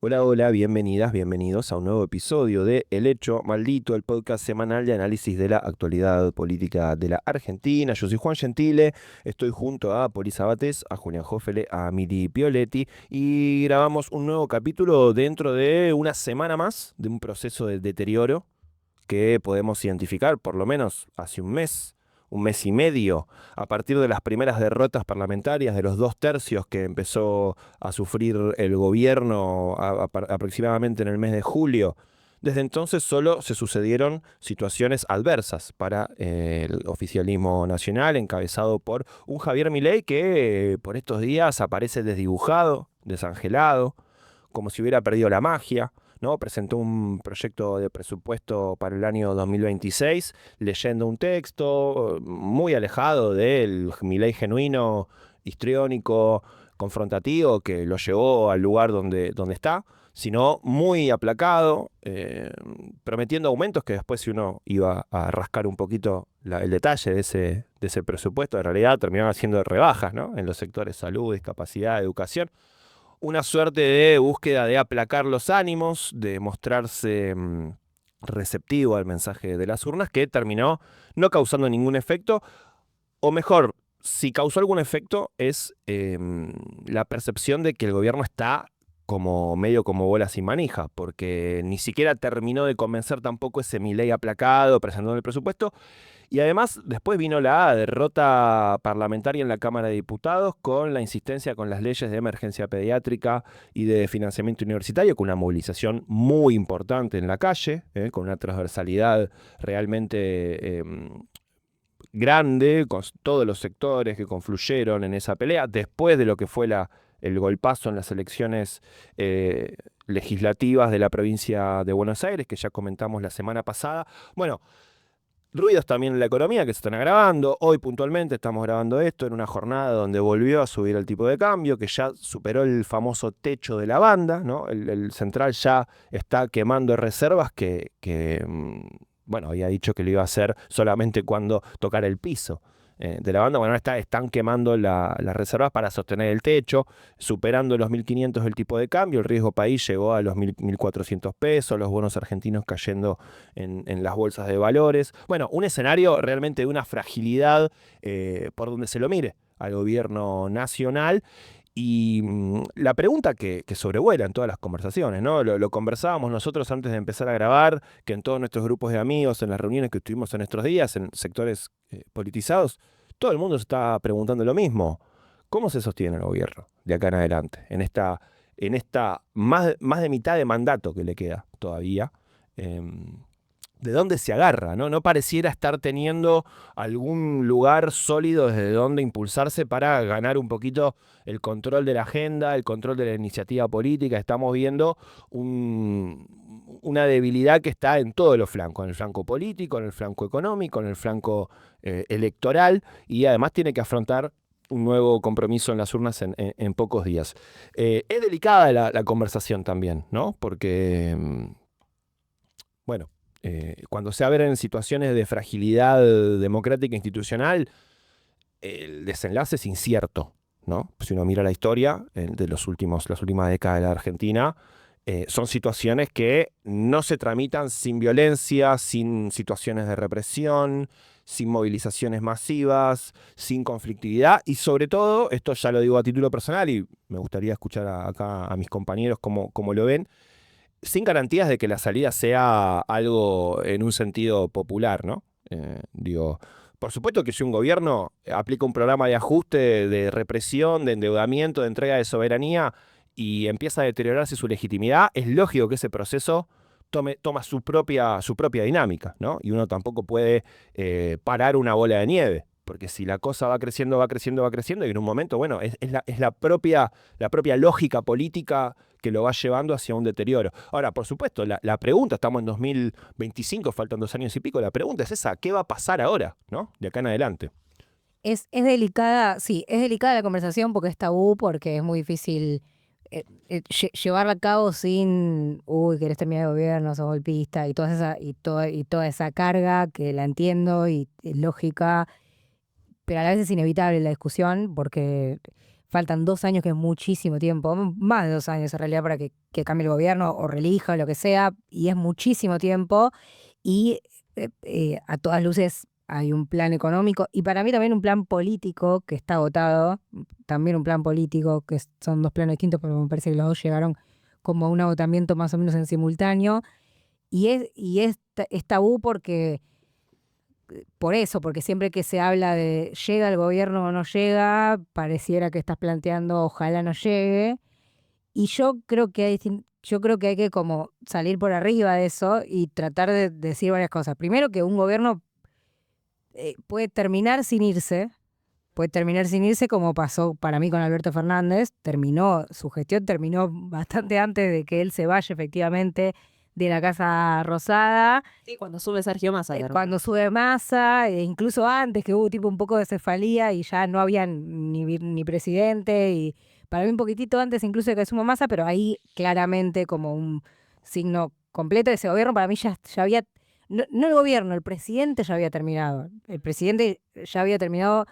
Hola, hola, bienvenidas, bienvenidos a un nuevo episodio de El Hecho Maldito, el podcast semanal de análisis de la actualidad política de la Argentina. Yo soy Juan Gentile, estoy junto a Poli Sabates, a Julián Jófele, a Mili Pioletti y grabamos un nuevo capítulo dentro de una semana más de un proceso de deterioro que podemos identificar por lo menos hace un mes y medio, a partir de las primeras derrotas parlamentarias de los 2/3 que empezó a sufrir el gobierno aproximadamente en el mes de julio. Desde entonces solo se sucedieron situaciones adversas para el oficialismo nacional, encabezado por un Javier Milei que por estos días aparece desdibujado, desangelado, como si hubiera perdido la magia, ¿no? Presentó un proyecto de presupuesto para el año 2026, leyendo un texto muy alejado del Milei genuino, histriónico, confrontativo, que lo llevó al lugar donde está, sino muy aplacado, prometiendo aumentos que después, si uno iba a rascar un poquito el detalle de ese presupuesto, en realidad terminaban haciendo rebajas, ¿no? En los sectores salud, discapacidad, educación. Una suerte de búsqueda de aplacar los ánimos, de mostrarse receptivo al mensaje de las urnas, que terminó no causando ningún efecto, o mejor, si causó algún efecto es la percepción de que el gobierno está como medio como bola sin manija, porque ni siquiera terminó de convencer tampoco ese Milei aplacado presentando el presupuesto, y además, después vino la derrota parlamentaria en la Cámara de Diputados con la insistencia con las leyes de emergencia pediátrica y de financiamiento universitario, con una movilización muy importante en la calle, con una transversalidad realmente grande, con todos los sectores que confluyeron en esa pelea, después de lo que fue el golpazo en las elecciones legislativas de la provincia de Buenos Aires, que ya comentamos la semana pasada. Bueno, ruidos también en la economía que se están agravando. Hoy puntualmente estamos grabando esto en una jornada donde volvió a subir el tipo de cambio, que ya superó el famoso techo de la banda, ¿no? El central ya está quemando reservas bueno, había dicho que lo iba a hacer solamente cuando tocara el piso de la banda. Bueno, ahora están quemando las reservas para sostener el techo, superando los 1.500 el tipo de cambio. El riesgo país llegó a los 1.400 pesos, los bonos argentinos cayendo en las bolsas de valores. Bueno, un escenario realmente de una fragilidad por donde se lo mire al gobierno nacional. Y la pregunta que sobrevuela en todas las conversaciones, ¿no? Lo conversábamos nosotros antes de empezar a grabar, que en todos nuestros grupos de amigos, en las reuniones que tuvimos en estos días, en sectores politizados, todo el mundo se está preguntando lo mismo. ¿Cómo se sostiene el gobierno de acá en adelante? En esta más de mitad de mandato que le queda todavía. ¿De dónde se agarra? ¿No? No pareciera estar teniendo algún lugar sólido desde donde impulsarse para ganar un poquito el control de la agenda, el control de la iniciativa política. Estamos viendo una debilidad que está en todos los flancos, en el flanco político, en el flanco económico, en el flanco electoral, y además tiene que afrontar un nuevo compromiso en las urnas en pocos días. Es delicada la conversación también, ¿no? Porque bueno, cuando se abren situaciones de fragilidad democrática e institucional, el desenlace es incierto, ¿no? Si uno mira la historia de las últimas décadas de la Argentina, son situaciones que no se tramitan sin violencia, sin situaciones de represión, sin movilizaciones masivas, sin conflictividad y sobre todo, esto ya lo digo a título personal y me gustaría escuchar acá a mis compañeros cómo lo ven, sin garantías de que la salida sea algo en un sentido popular, ¿no? Digo, por supuesto que si un gobierno aplica un programa de ajuste, de represión, de endeudamiento, de entrega de soberanía y empieza a deteriorarse su legitimidad, es lógico que ese proceso toma su propia dinámica, ¿no? Y uno tampoco puede parar una bola de nieve, porque si la cosa va creciendo, va creciendo, va creciendo, y en un momento, bueno, es la propia lógica política que lo va llevando hacia un deterioro. Ahora, por supuesto, la pregunta, estamos en 2025, faltan 2 años y pico, la pregunta es esa, ¿qué va a pasar ahora, ¿no? De acá en adelante. Es delicada, sí, es delicada la conversación porque es tabú, porque es muy difícil llevarla a cabo sin, uy, querés terminar el gobierno, sos golpista, y toda esa carga que la entiendo y es lógica, pero a la vez es inevitable la discusión porque faltan 2 años, que es muchísimo tiempo, más de 2 años en realidad para que cambie el gobierno o relija o lo que sea, y es muchísimo tiempo, y a todas luces hay un plan económico y para mí también un plan político que está agotado, también un plan político que son 2 planes distintos, pero me parece que los 2 llegaron como a un agotamiento más o menos en simultáneo, es tabú por eso, porque siempre que se habla de llega el gobierno o no llega, pareciera que estás planteando ojalá no llegue. Y yo creo que hay que como salir por arriba de eso y tratar de decir varias cosas. Primero, que un gobierno puede terminar sin irse como pasó para mí con Alberto Fernández. Su gestión terminó bastante antes de que él se vaya efectivamente de la Casa Rosada. Sí, cuando sube Sergio Massa. Cuando sube Massa, incluso antes, que hubo tipo un poco de cefalía y ya no había ni presidente, y para mí un poquitito antes incluso de que suma Massa, pero ahí claramente como un signo completo de ese gobierno, para mí ya había, no el gobierno, el presidente ya había terminado. El presidente ya había terminado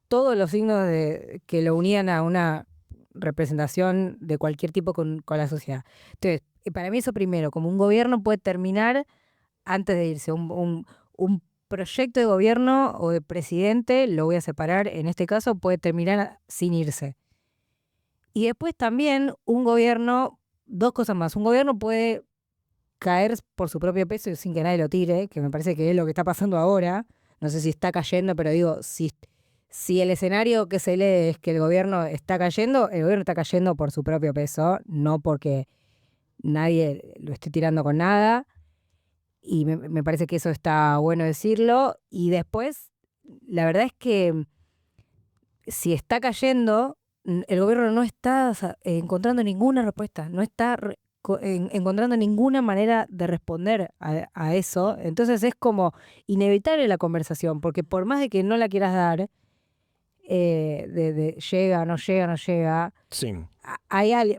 todos los signos que lo unían a una representación de cualquier tipo con la sociedad. Entonces, para mí eso primero, como un gobierno puede terminar antes de irse. Un proyecto de gobierno o de presidente, lo voy a separar, en este caso puede terminar sin irse. Y después también un gobierno, 2 cosas más, un gobierno puede caer por su propio peso y sin que nadie lo tire, que me parece que es lo que está pasando ahora. No sé si está cayendo, pero digo, si el escenario que se lee es que el gobierno está cayendo por su propio peso, no porque nadie lo esté tirando con nada. Y me parece que eso está bueno decirlo. Y después, la verdad es que si está cayendo, el gobierno no está encontrando ninguna respuesta, no está encontrando ninguna manera de responder a eso. Entonces es como inevitable la conversación, porque por más de que no la quieras dar, de llega, no llega, no llega, Sí.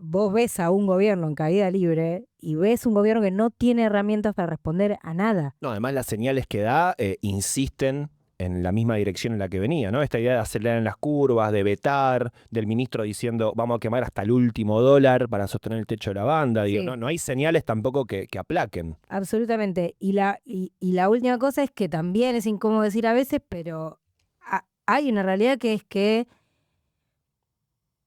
vos ves a un gobierno en caída libre y ves un gobierno que no tiene herramientas para responder a nada. No, además las señales que da insisten en la misma dirección en la que venía, ¿no? Esta idea de acelerar en las curvas, de vetar, del ministro diciendo vamos a quemar hasta el último dólar para sostener el techo de la banda. Digo, Sí. no hay señales tampoco que aplaquen. Absolutamente. Y la última cosa es que también es incómodo decir a veces, pero hay una realidad que es que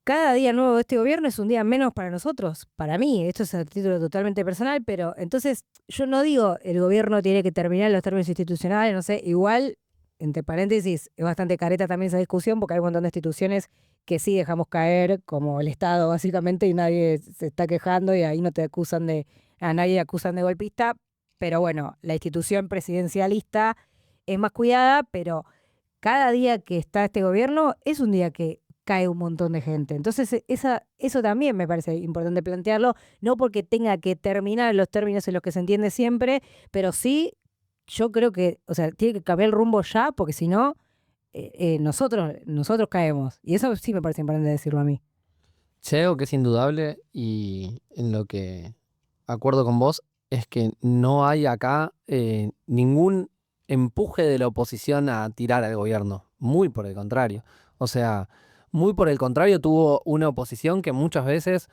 cada día nuevo de este gobierno es un día menos para nosotros, para mí. Esto es a título totalmente personal, pero entonces yo no digo el gobierno tiene que terminar los términos institucionales, no sé, igual, entre paréntesis, es bastante careta también esa discusión porque hay un montón de instituciones que sí dejamos caer, como el Estado básicamente, y nadie se está quejando y ahí no te a nadie acusan de golpista, pero bueno, la institución presidencialista es más cuidada, pero cada día que está este gobierno es un día que cae un montón de gente. Entonces, eso también me parece importante plantearlo, no porque tenga que terminar los términos en los que se entiende siempre, pero sí, yo creo que, o sea, tiene que cambiar el rumbo ya, porque si no, nosotros caemos. Y eso sí me parece importante decirlo a mí. Si hay algo que es indudable y en lo que acuerdo con vos, es que no hay acá ningún empuje de la oposición a tirar al gobierno. Muy por el contrario. O sea, muy por el contrario, tuvo una oposición que muchas veces,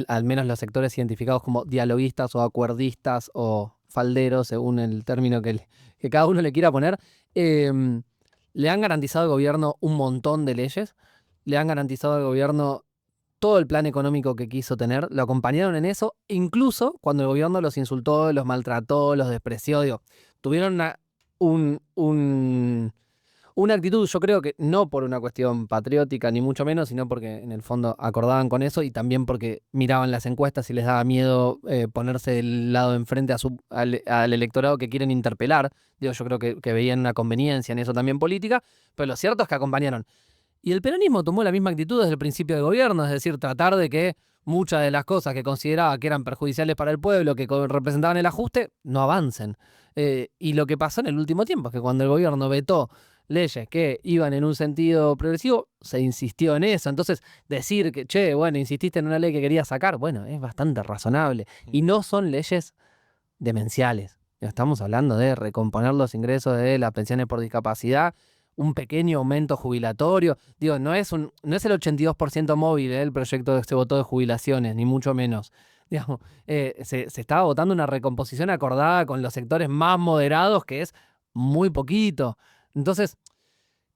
al menos los sectores identificados como dialoguistas o acuerdistas o falderos, según el término que cada uno le quiera poner, le han garantizado al gobierno un montón de leyes, le han garantizado al gobierno todo el plan económico que quiso tener, lo acompañaron en eso, incluso cuando el gobierno los insultó, los maltrató, los despreció, digo, tuvieron una actitud, yo creo que no por una cuestión patriótica ni mucho menos, sino porque en el fondo acordaban con eso y también porque miraban las encuestas y les daba miedo ponerse del lado de enfrente al electorado que quieren interpelar. Digo, yo creo que veían una conveniencia en eso también política, pero lo cierto es que acompañaron. Y el peronismo tomó la misma actitud desde el principio del gobierno, es decir, tratar de que muchas de las cosas que consideraba que eran perjudiciales para el pueblo, que representaban el ajuste, no avancen. Y lo que pasó en el último tiempo es que cuando el gobierno vetó leyes que iban en un sentido progresivo, se insistió en eso. Entonces, decir que, che, bueno, insististe en una ley que querías sacar, bueno, es bastante razonable. Y no son leyes demenciales. Estamos hablando de recomponer los ingresos de las pensiones por discapacidad, un pequeño aumento jubilatorio. Digo, no es el 82% móvil el proyecto que se votó de jubilaciones, ni mucho menos. Digamos, se estaba votando una recomposición acordada con los sectores más moderados, que es muy poquito. Entonces,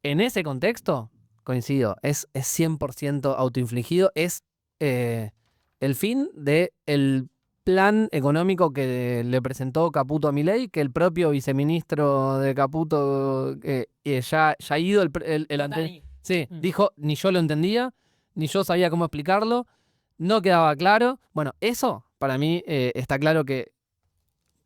en ese contexto, coincido, es 100% autoinfligido, es el fin del plan económico que le presentó Caputo a Milei, que el propio viceministro de Caputo, ya ha ido, sí, dijo, ni yo lo entendía, ni yo sabía cómo explicarlo, no quedaba claro. Bueno, eso para mí está claro que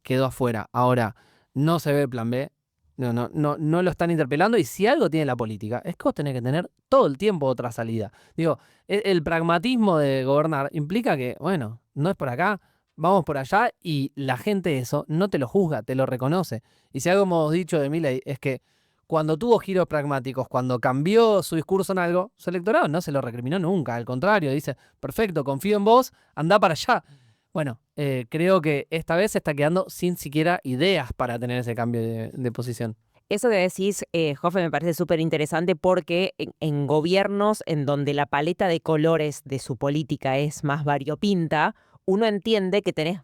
quedó afuera. Ahora, no se ve el plan B. No lo están interpelando, y si algo tiene la política es que vos tenés que tener todo el tiempo otra salida. Digo, el pragmatismo de gobernar implica que, bueno, no es por acá, vamos por allá, y la gente eso no te lo juzga, te lo reconoce. Y si algo hemos dicho de Milei es que cuando tuvo giros pragmáticos, cuando cambió su discurso en algo, su electorado no se lo recriminó nunca, al contrario, dice, perfecto, confío en vos, andá para allá. Bueno, creo que esta vez se está quedando sin siquiera ideas para tener ese cambio de posición. Eso que decís, Joffe, me parece súper interesante porque en gobiernos en donde la paleta de colores de su política es más variopinta, uno entiende que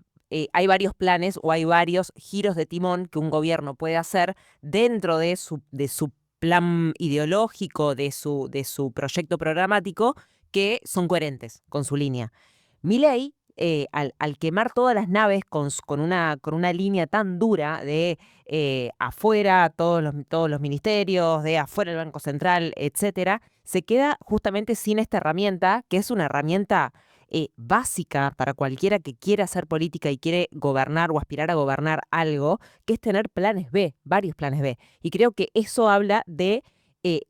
hay varios planes o hay varios giros de timón que un gobierno puede hacer dentro de su plan ideológico, de su proyecto programático, que son coherentes con su línea. Milei, al quemar todas las naves con una línea tan dura de afuera todos los ministerios, de afuera el Banco Central, etcétera, se queda justamente sin esta herramienta, que es una herramienta básica para cualquiera que quiera hacer política y quiere gobernar o aspirar a gobernar algo, que es tener planes B, varios planes B. Y creo que eso habla de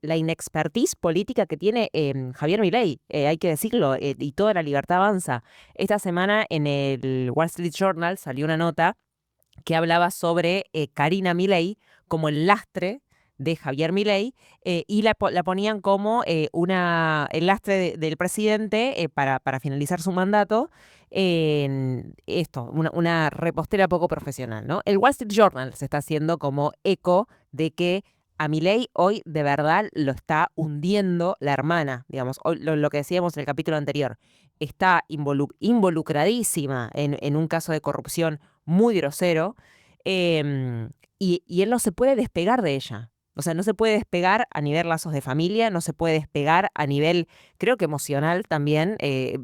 la inexpertise política que tiene Javier Milei, hay que decirlo, y toda la libertad avanza. Esta semana en el Wall Street Journal salió una nota que hablaba sobre Karina Milei como el lastre de Javier Milei, y la ponían como el lastre del presidente para finalizar su mandato, en una repostera poco profesional, ¿no? El Wall Street Journal se está haciendo como eco de que a Milei hoy de verdad lo está hundiendo la hermana, digamos, hoy, lo que decíamos en el capítulo anterior, está involucradísima en un caso de corrupción muy grosero, y él no se puede despegar de ella. O sea, no se puede despegar a nivel lazos de familia, no se puede despegar a nivel, creo que emocional también.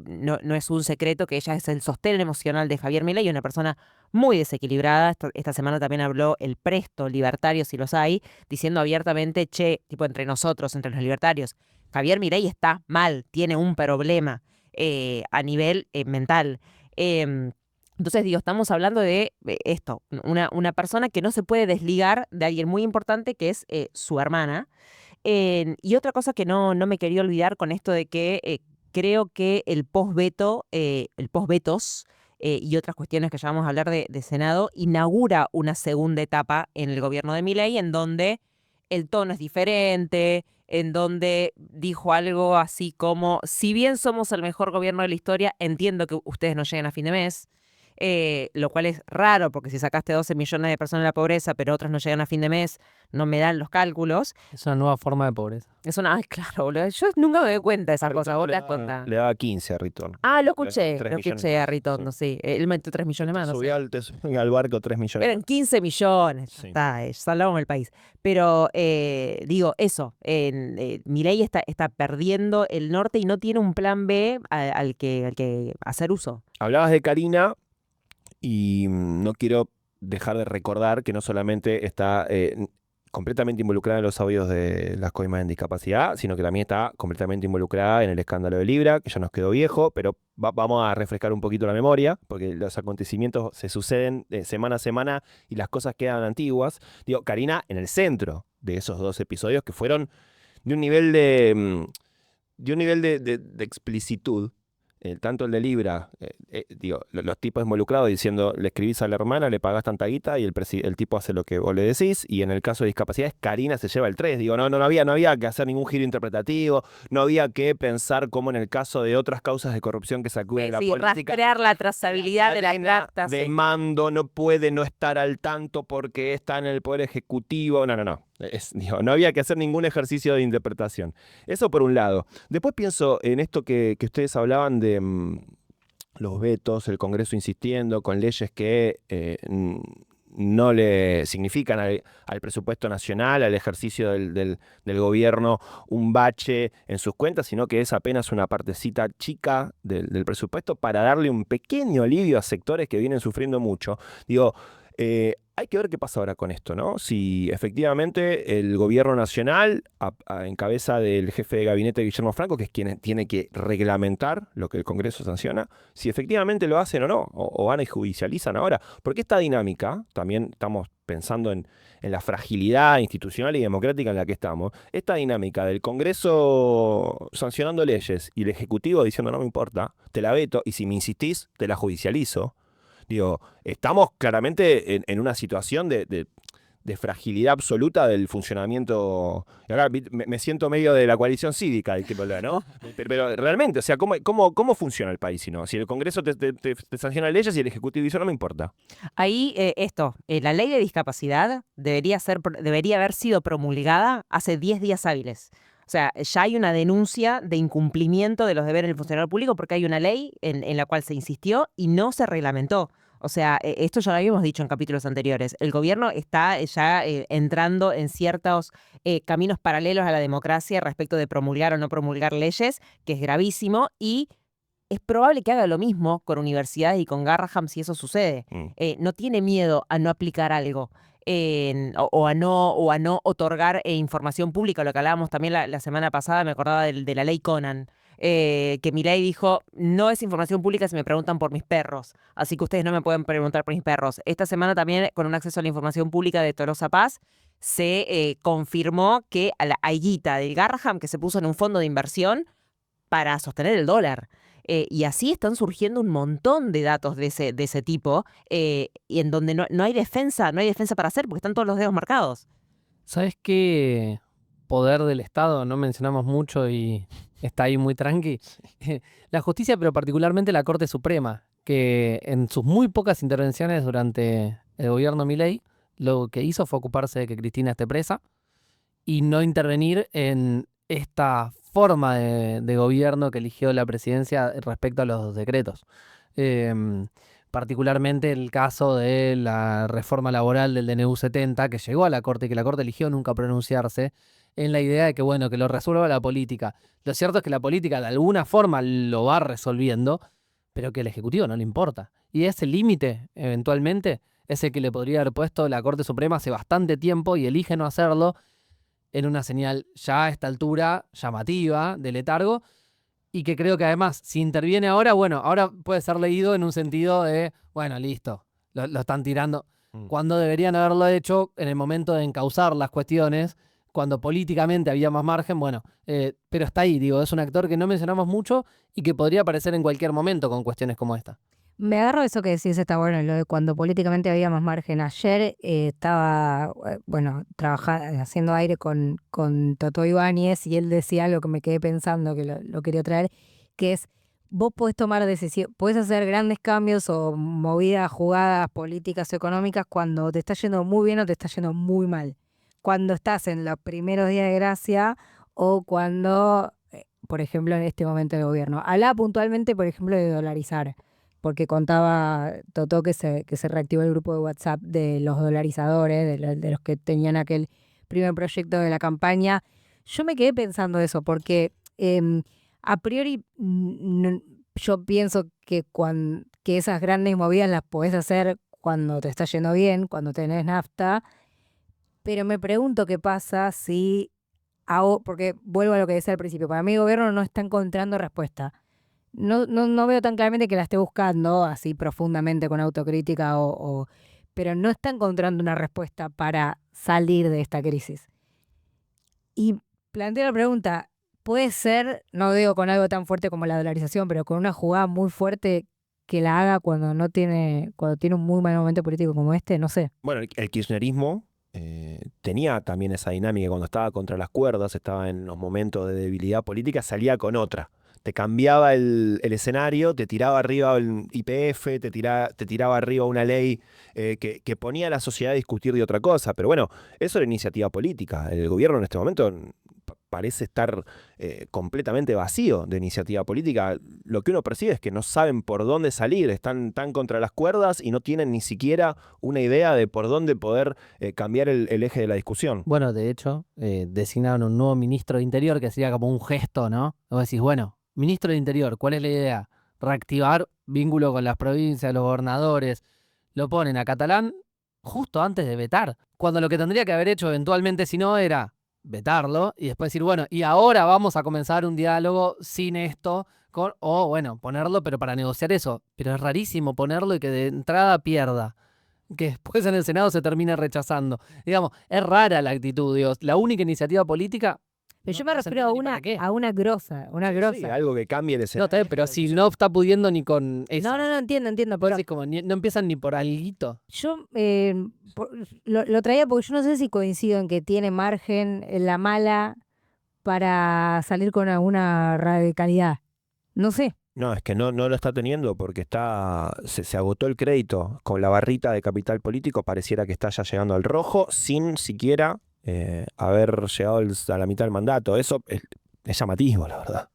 No es un secreto que ella es el sostén emocional de Javier Milei, una persona muy desequilibrada. Esta semana también habló el Presto libertario, si los hay, diciendo abiertamente, che, tipo entre nosotros, entre los libertarios, Javier Milei está mal, tiene un problema a nivel mental. Entonces, digo, estamos hablando de esto, una persona que no se puede desligar de alguien muy importante que es su hermana. Y otra cosa que no me quería olvidar con esto de que creo que el post-vetos y otras cuestiones que ya vamos a hablar de Senado, inaugura una segunda etapa en el gobierno de Milei, en donde el tono es diferente, en donde dijo algo así como, si bien somos el mejor gobierno de la historia, entiendo que ustedes no lleguen a fin de mes. Lo cual es raro, porque si sacaste 12 millones de personas de la pobreza, pero otros no llegan a fin de mes, no me dan los cálculos. Es una nueva forma de pobreza. Ay, claro, boludo. Yo nunca me doy cuenta de esas cosas. ¿Vos te das cuenta? Le daba 15 a Ritorno. Ah, lo escuché. 3 Lo escuché a Ritondo, sí. Él metió 3 millones más. No Subí sé. al barco 3 millones. Eran 15 millones. Sí. Ya está, salvamos el país. Pero digo, eso. Milei está perdiendo el norte y no tiene un plan B al que hacer uso. Hablabas de Karina y no quiero dejar de recordar que no solamente está completamente involucrada en los audios de las coimas en discapacidad, sino que también está completamente involucrada en el escándalo de Libra, que ya nos quedó viejo, pero vamos a refrescar un poquito la memoria, porque los acontecimientos se suceden semana a semana y las cosas quedan antiguas. Digo, Karina en el centro de esos 2 episodios que fueron de un nivel de explicitud tanto el de Libra, los tipos involucrados diciendo, le escribís a la hermana, le pagás tanta guita y el tipo hace lo que vos le decís, y en el caso de discapacidades, Karina se lleva el 3. Digo, no había que hacer ningún giro interpretativo, no había que pensar como en el caso de otras causas de corrupción que sacuden la Sí, política. rastrear la trazabilidad de la cadena plata. de Sí. mando no puede no estar al tanto porque está en el Poder Ejecutivo. No. No había que hacer ningún ejercicio de interpretación. Eso por un lado. Después pienso en esto que ustedes hablaban de los vetos, el Congreso insistiendo con leyes que no le significan al presupuesto nacional, al ejercicio del gobierno, un bache en sus cuentas, sino que es apenas una partecita chica del presupuesto para darle un pequeño alivio a sectores que vienen sufriendo mucho. Digo, hay que ver qué pasa ahora con esto, ¿no? Si efectivamente el gobierno nacional, en cabeza del jefe de gabinete Guillermo Franco, que es quien tiene que reglamentar lo que el Congreso sanciona, si efectivamente lo hacen o no, o van y judicializan ahora. Porque esta dinámica, también estamos pensando en la fragilidad institucional y democrática en la que estamos, esta dinámica del Congreso sancionando leyes y el Ejecutivo diciendo no me importa, te la veto, y si me insistís, te la judicializo. Digo, estamos claramente en una situación de fragilidad absoluta del funcionamiento. Y ahora me siento medio de la coalición cívica, ¿no? Pero realmente, o sea, ¿cómo funciona el país si el Congreso te sanciona leyes y el Ejecutivo dice no me importa? Ahí la ley de discapacidad debería haber sido promulgada hace 10 días hábiles. O sea, ya hay una denuncia de incumplimiento de los deberes del funcionario público porque hay una ley en la cual se insistió y no se reglamentó. O sea, esto ya lo habíamos dicho en capítulos anteriores. El gobierno está ya entrando en ciertos caminos paralelos a la democracia respecto de promulgar o no promulgar leyes, que es gravísimo, y es probable que haga lo mismo con universidades y con Garrahan si eso sucede. No tiene miedo a no aplicar algo. O a no otorgar información pública, lo que hablábamos también la semana pasada, me acordaba de la ley Conan, que Milei dijo, no es información pública si me preguntan por mis perros, así que ustedes no me pueden preguntar por mis perros. Esta semana también, con un acceso a la información pública de Tolosa Paz, se confirmó que hay guita del Garrahan que se puso en un fondo de inversión para sostener el dólar. Y así están surgiendo un montón de datos de ese tipo, y en donde no hay defensa para hacer, porque están todos los dedos marcados. ¿Sabes qué poder del Estado no mencionamos mucho y está ahí muy tranqui? La justicia, pero particularmente la Corte Suprema, que en sus muy pocas intervenciones durante el gobierno Milei, lo que hizo fue ocuparse de que Cristina esté presa y no intervenir en esta forma de gobierno que eligió la presidencia respecto a los decretos. Particularmente el caso de la reforma laboral del DNU 70, que llegó a la Corte y que la Corte eligió nunca pronunciarse, en la idea de que, bueno, que lo resuelva la política. Lo cierto es que la política de alguna forma lo va resolviendo, pero que al Ejecutivo no le importa. Y ese límite, eventualmente, es el que le podría haber puesto la Corte Suprema hace bastante tiempo y elige no hacerlo, en una señal ya a esta altura llamativa de letargo, y que creo que además, si interviene ahora, bueno, ahora puede ser leído en un sentido de, bueno, listo, lo están tirando, cuando deberían haberlo hecho en el momento de encauzar las cuestiones, cuando políticamente había más margen, bueno, pero está ahí, digo, es un actor que no mencionamos mucho y que podría aparecer en cualquier momento con cuestiones como esta. Me agarro eso que decís, está bueno, lo de cuando políticamente había más margen. Ayer estaba, haciendo aire con Totó Ibáñez, y él decía algo que me quedé pensando, que lo quería traer, que es, vos podés tomar decisiones, podés hacer grandes cambios o movidas, jugadas políticas o económicas cuando te está yendo muy bien o te está yendo muy mal. Cuando estás en los primeros días de gracia o cuando, por ejemplo, en este momento de gobierno. Hablaba puntualmente, por ejemplo, de dolarizar, porque contaba Totó que se reactivó el grupo de WhatsApp de los dolarizadores, de los que tenían aquel primer proyecto de la campaña. Yo me quedé pensando eso, porque a priori yo pienso que, que esas grandes movidas las podés hacer cuando te está yendo bien, cuando tenés nafta, pero me pregunto qué pasa si porque vuelvo a lo que decía al principio, para mí el gobierno no está encontrando respuesta. No veo tan claramente que la esté buscando así profundamente con autocrítica, pero no está encontrando una respuesta para salir de esta crisis. Y planteo la pregunta, puede ser, no digo con algo tan fuerte como la dolarización, pero con una jugada muy fuerte que la haga cuando tiene un muy mal momento político como este, no sé. Bueno, el kirchnerismo tenía también esa dinámica. Cuando estaba contra las cuerdas, estaba en los momentos de debilidad política, salía con otra. Te cambiaba el escenario, te tiraba arriba el YPF, te tiraba arriba una ley que ponía a la sociedad a discutir de otra cosa. Pero bueno, eso era iniciativa política. El gobierno en este momento parece estar completamente vacío de iniciativa política. Lo que uno percibe es que no saben por dónde salir, están tan contra las cuerdas y no tienen ni siquiera una idea de por dónde poder cambiar el eje de la discusión. Bueno, de hecho, designaron un nuevo ministro de Interior que sería como un gesto, ¿no? Vos decís, bueno, ministro de Interior, ¿cuál es la idea? Reactivar vínculo con las provincias, los gobernadores. Lo ponen a Catalán justo antes de vetar, cuando lo que tendría que haber hecho eventualmente, si no, era vetarlo y después decir, bueno, y ahora vamos a comenzar un diálogo sin esto, o bueno, ponerlo, pero para negociar eso. Pero es rarísimo ponerlo y que de entrada pierda, que después en el Senado se termine rechazando. Digamos, es rara la actitud, Dios. La única iniciativa política. Pero yo no me se refiero entiende ni para qué. a una grosa, Sí, algo que cambie el No, escenario. está bien, pero si no está pudiendo ni con eso. No, entiendo, Pero pero así como no empiezan ni por alguito. yo lo traía porque yo no sé si coincido en que tiene margen en la mala para salir con alguna radicalidad. No sé. No, es que no lo está teniendo porque se agotó el crédito. Con la barrita de capital político pareciera que está ya llegando al rojo sin siquiera haber llegado a la mitad del mandato. Eso es llamativo, la verdad.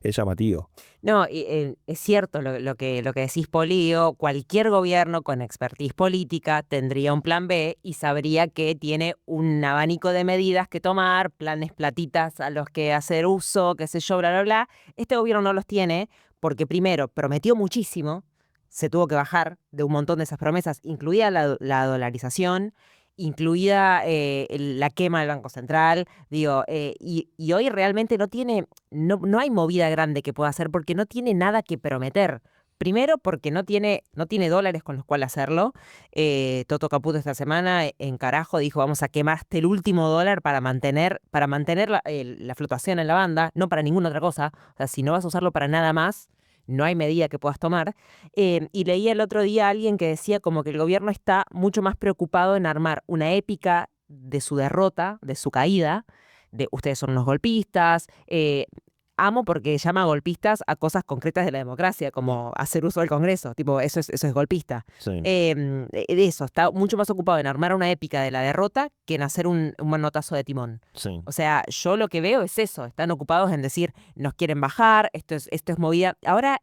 Es llamativo. No, es cierto lo que decís, Polío. Cualquier gobierno con expertise política tendría un plan B y sabría que tiene un abanico de medidas que tomar, planes platitas a los que hacer uso, qué sé yo, bla, bla, bla. Este gobierno no los tiene porque primero prometió muchísimo, se tuvo que bajar de un montón de esas promesas, incluida la dolarización, incluida la quema del Banco Central, digo, y hoy realmente no hay movida grande que pueda hacer porque no tiene nada que prometer. Primero porque no tiene dólares con los cuales hacerlo. Toto Caputo esta semana en carajo dijo, vamos a quemar hasta el último dólar para mantener la flotación en la banda, no para ninguna otra cosa. O sea, si no vas a usarlo para nada más, no hay medida que puedas tomar. Y leí el otro día a alguien que decía como que el gobierno está mucho más preocupado en armar una épica de su derrota, de su caída, de ustedes son unos golpistas. Amo porque llama golpistas a cosas concretas de la democracia, como hacer uso del Congreso, tipo, eso es golpista. Sí. De eso, está mucho más ocupado en armar una épica de la derrota que en hacer un manotazo de timón. Sí. O sea, yo lo que veo es eso, están ocupados en decir, nos quieren bajar, esto es movida. Ahora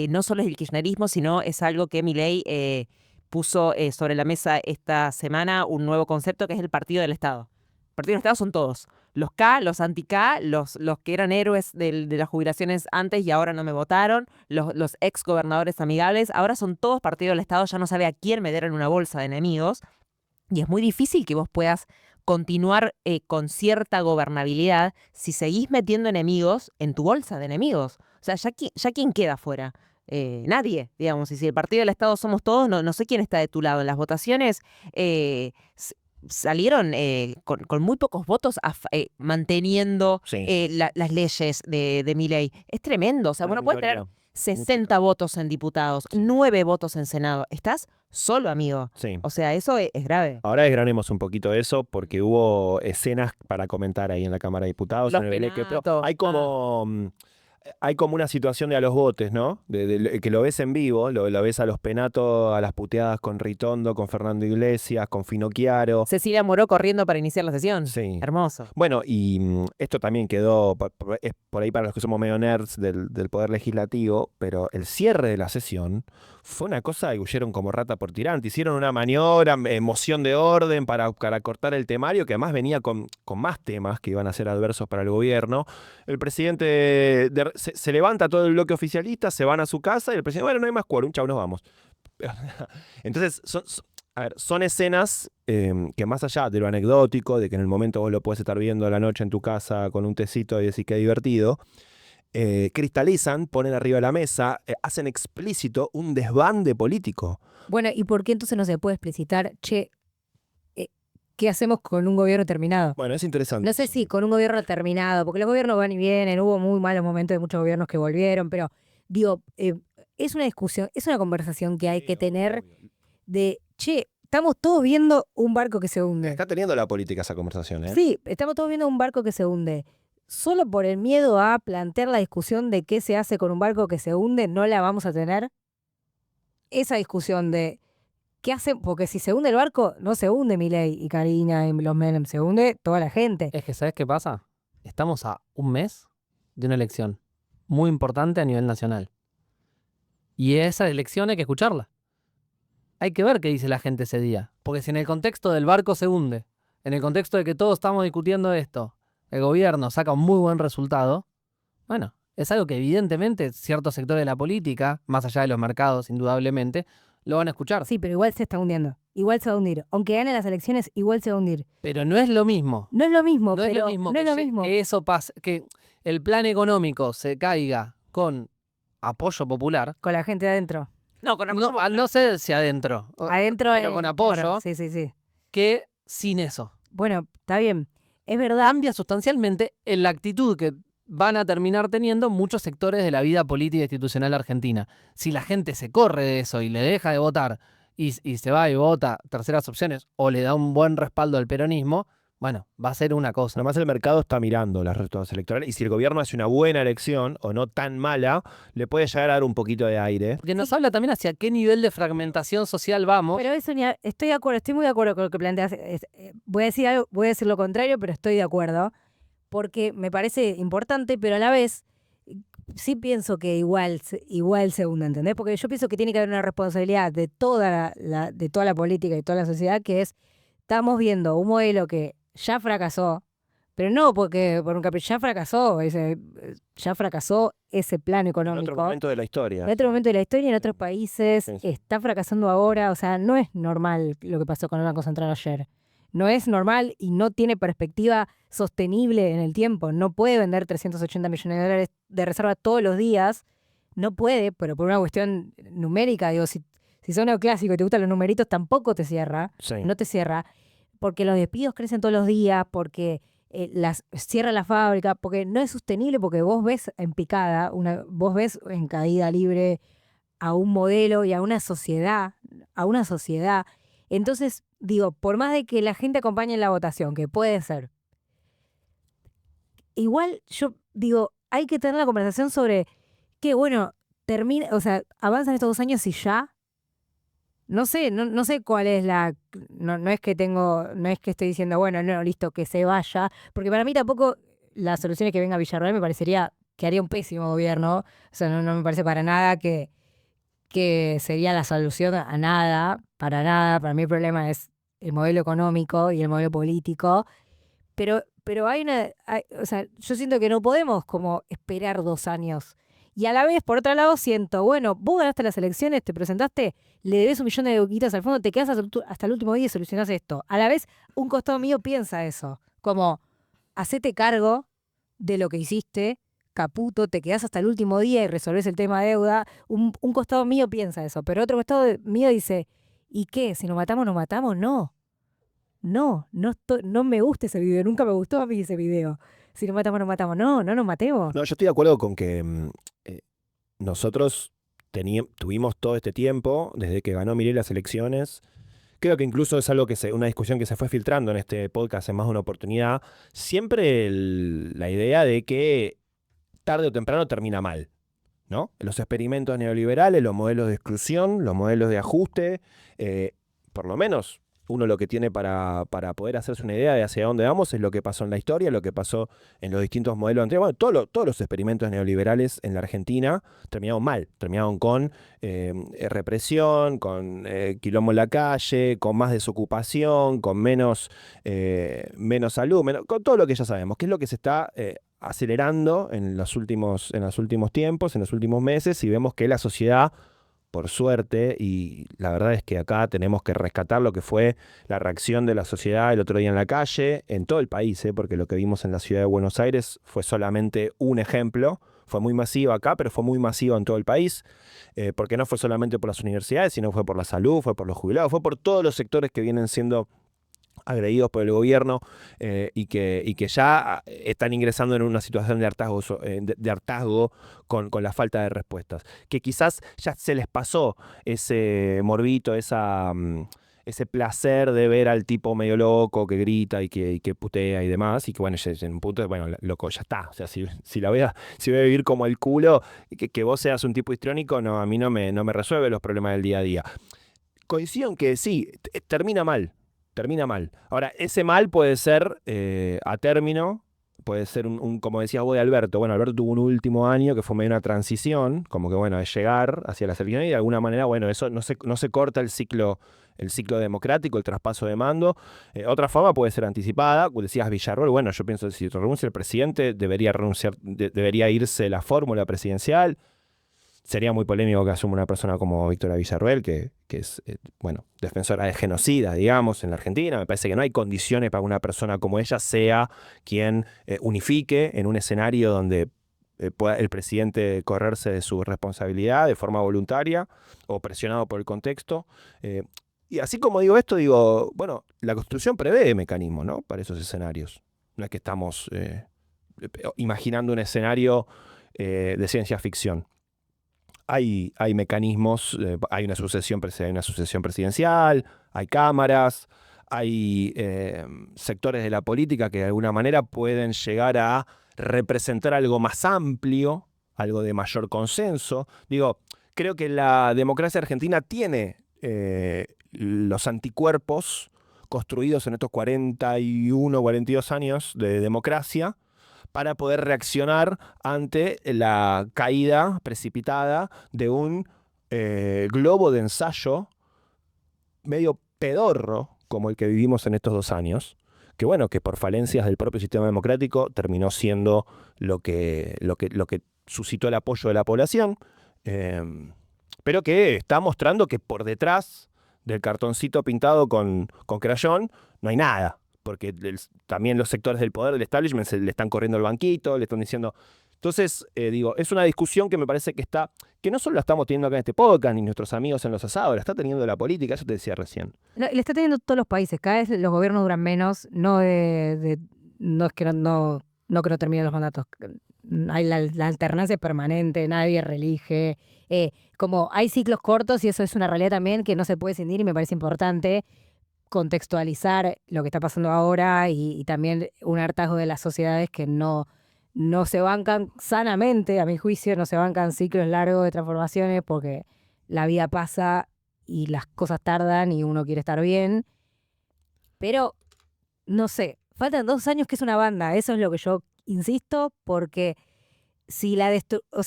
no solo es el kirchnerismo, sino es algo que Milei puso sobre la mesa esta semana, un nuevo concepto que es el partido del Estado. El partido del Estado son todos. Los K, los anti-K, los que eran héroes de las jubilaciones antes y ahora no me votaron, los ex gobernadores amigables, ahora son todos partido del Estado, ya no sabe a quién meter en una bolsa de enemigos. Y es muy difícil que vos puedas continuar con cierta gobernabilidad si seguís metiendo enemigos en tu bolsa de enemigos. O sea, ya quién queda afuera. Nadie, digamos. Y si el partido del Estado somos todos, no sé quién está de tu lado. En las votaciones salieron con muy pocos votos manteniendo Sí. las leyes de Milei. Es tremendo. O sea, bueno, puedes tener 60 votos en diputados, 9 votos en Senado. Estás solo, amigo. Sí. O sea, eso es grave. Ahora desgranemos un poquito eso porque hubo escenas para comentar ahí en la Cámara de Diputados. Los en el Beleque, pero penatos. hay como una situación de a los botes, ¿no? Que lo ves en vivo, lo ves a los penatos, a las puteadas con Ritondo, con Fernando Iglesias, con Finocchiaro. Cecilia Moró corriendo para iniciar la sesión. Sí. Hermoso. Bueno, y esto también quedó, es por ahí para los que somos medio nerds del Poder Legislativo, pero el cierre de la sesión fue una cosa que huyeron como rata por tirante. Hicieron una maniobra, moción de orden para cortar el temario, que además venía con más temas que iban a ser adversos para el gobierno. El presidente se levanta todo el bloque oficialista, se van a su casa y el presidente, bueno, no hay más quórum, chau, nos vamos. Entonces, son escenas que más allá de lo anecdótico, de que en el momento vos lo puedes estar viendo a la noche en tu casa con un tecito y decir qué divertido, cristalizan, ponen arriba de la mesa, hacen explícito un desbande político. Bueno, ¿y por qué entonces no se puede explicitar, che, qué hacemos con un gobierno terminado. Bueno, es interesante. No sé si con un gobierno terminado, porque los gobiernos van y vienen, hubo muy malos momentos de muchos gobiernos que volvieron, pero digo, es una discusión, es una conversación que hay que tener de, che, estamos todos viendo un barco que se hunde. Está teniendo la política esa conversación, ¿eh? Sí, estamos todos viendo un barco que se hunde. Solo por el miedo a plantear la discusión de qué se hace con un barco que se hunde, no la vamos a tener. Esa discusión de qué hace, porque si se hunde el barco, no se hunde Milei y Karina y los Menem, se hunde toda la gente. Es que, ¿sabes qué pasa? Estamos a un mes de una elección muy importante a nivel nacional. Y esa elección hay que escucharla. Hay que ver qué dice la gente ese día. Porque si en el contexto del barco se hunde, en el contexto de que todos estamos discutiendo esto, el gobierno saca un muy buen resultado, bueno, es algo que evidentemente ciertos sectores de la política, más allá de los mercados, indudablemente, lo van a escuchar. Sí, pero igual se está hundiendo. Igual se va a hundir. Aunque gane las elecciones, igual se va a hundir. Pero no es lo mismo. No es lo mismo, No es pero lo mismo, no es lo mismo. que eso pase, que el plan económico se caiga con apoyo popular. Con la gente adentro. No, con No sé si adentro, Adentro pero con apoyo. claro, sí, sí, sí. que sin eso. Bueno, está bien. Es verdad. Cambia sustancialmente en la actitud que van a terminar teniendo muchos sectores de la vida política e institucional argentina. Si la gente se corre de eso y le deja de votar y se va y vota terceras opciones o le da un buen respaldo al peronismo, bueno, va a ser una cosa. Además el mercado está mirando las resultados electorales y si el gobierno hace una buena elección o no tan mala, le puede llegar a dar un poquito de aire. Porque nos habla también hacia qué nivel de fragmentación social vamos. Pero eso estoy de acuerdo, estoy muy de acuerdo con lo que planteas. Voy a decir algo, voy a decir lo contrario, pero estoy de acuerdo. Porque me parece importante, pero a la vez sí pienso que igual se hunde, ¿entendés? Porque yo pienso que tiene que haber una responsabilidad de toda la política y toda la sociedad, que es, estamos viendo un modelo que ya fracasó, pero no porque por un capricho, ya fracasó ese plan En económico. otro momento de la historia. En otro momento de la historia, en otros países, Sí, sí. está fracasando ahora. O sea, no es normal lo que pasó con el Banco Central ayer. No es normal y no tiene perspectiva sostenible en el tiempo. No puede vender 380 millones de dólares de reserva todos los días. No puede, pero por una cuestión numérica, digo, si sos neoclásico y te gustan los numeritos, tampoco te cierra. Sí. No te cierra. Porque los despidos crecen todos los días, porque cierra la fábrica, porque no es sostenible, porque vos ves en picada, vos ves en caída libre a un modelo y a una sociedad, Entonces, digo, por más de que la gente acompañe en la votación, que puede ser, igual yo digo, hay que tener la conversación sobre que, bueno, avanzan estos 2 años y ya. No sé cuál es no es que estoy diciendo, bueno, no, listo, que se vaya, porque para mí tampoco las soluciones que venga Villarreal me parecería que haría un pésimo gobierno, o sea, no me parece para nada que sería la solución a nada, para nada. Para mí el problema es el modelo económico y el modelo político, pero o sea, yo siento que no podemos como esperar 2 años. Y a la vez, por otro lado, siento, bueno, vos ganaste las elecciones, te presentaste, le debes 1 millón de euquitas al fondo, te quedas hasta el último día y solucionás esto. A la vez, un costado mío piensa eso, como, hacete cargo de lo que hiciste, caputo, te quedás hasta el último día y resolvés el tema de deuda. Un costado mío piensa eso, pero otro costado mío dice, ¿y qué? ¿Si nos matamos, nos matamos? No. No me gusta ese video, nunca me gustó a mí ese video. Si nos matamos, nos matamos. No nos matemos. No, yo estoy de acuerdo con que nosotros tuvimos todo este tiempo, desde que ganó Milei las elecciones. Creo que incluso es algo una discusión que se fue filtrando en este podcast en más de una oportunidad. Siempre la idea de que tarde o temprano termina mal, ¿no? Los experimentos neoliberales, los modelos de exclusión, los modelos de ajuste, por lo menos uno lo que tiene para poder hacerse una idea de hacia dónde vamos es lo que pasó en la historia, lo que pasó en los distintos modelos anteriores. Bueno, todos los experimentos neoliberales en la Argentina terminaron mal, terminaron con represión, con quilombo en la calle, con más desocupación, con menos salud, con todo lo que ya sabemos, que es lo que se está acelerando en los últimos tiempos, en los últimos meses, y vemos que la sociedad, por suerte, y la verdad es que acá tenemos que rescatar lo que fue la reacción de la sociedad el otro día en la calle, en todo el país, porque lo que vimos en la ciudad de Buenos Aires fue solamente un ejemplo. Fue muy masiva acá, pero fue muy masiva en todo el país, porque no fue solamente por las universidades, sino fue por la salud, fue por los jubilados, fue por todos los sectores que vienen siendo agredidos por el gobierno y que ya están ingresando en una situación de hartazgo, de hartazgo con la falta de respuestas. Que quizás ya se les pasó ese morbito, ese placer de ver al tipo medio loco que grita y que putea y demás, y que bueno, ya en un punto, bueno, loco, ya está. O sea, si voy a vivir como el culo, que vos seas un tipo histriónico, no, a mí no me resuelve los problemas del día a día. Coincido en que sí, termina mal. Ahora, ese mal puede ser a término, puede ser como decías vos de Alberto. Bueno, Alberto tuvo un último año que fue medio una transición, como que bueno, es llegar hacia la elecciones y de alguna manera, bueno, eso no se corta el ciclo democrático, el traspaso de mando. Otra forma puede ser anticipada. Decías Villarroel, bueno, yo pienso que si renuncia el presidente, debería irse la fórmula presidencial. Sería muy polémico que asuma una persona como Victoria Villarroel, que es, bueno, defensora de genocida, digamos, en la Argentina. Me parece que no hay condiciones para que una persona como ella sea quien unifique en un escenario donde pueda el presidente correrse de su responsabilidad de forma voluntaria o presionado por el contexto. Y así como digo esto, digo, bueno, la Constitución prevé mecanismos, ¿no?, para esos escenarios. No es que estamos imaginando un escenario de ciencia ficción. Hay mecanismos, hay una sucesión presidencial, hay cámaras, hay sectores de la política que de alguna manera pueden llegar a representar algo más amplio, algo de mayor consenso. Digo, creo que la democracia argentina tiene los anticuerpos construidos en estos 41, 42 años de democracia para poder reaccionar ante la caída precipitada de un globo de ensayo medio pedorro como el que vivimos en estos 2 años, que bueno, que por falencias del propio sistema democrático terminó siendo lo que suscitó el apoyo de la población, pero que está mostrando que por detrás del cartoncito pintado con crayón no hay nada. Porque también los sectores del poder, del establishment, le están corriendo el banquito, le están diciendo... Entonces, digo, es una discusión que me parece que no solo la estamos teniendo acá en este podcast, ni nuestros amigos en los asados, la está teniendo la política, eso te decía recién. No, le está teniendo todos los países, cada vez los gobiernos duran menos, no es que no que no terminen los mandatos, hay la alternancia es permanente, nadie reelige, como hay ciclos cortos y eso es una realidad también que no se puede escindir y me parece importante contextualizar lo que está pasando ahora y también un hartazgo de las sociedades que no se bancan sanamente, a mi juicio, no se bancan ciclos largos de transformaciones porque la vida pasa y las cosas tardan y uno quiere estar bien. Pero, no sé, faltan 2 años que es una banda, eso es lo que yo insisto, porque si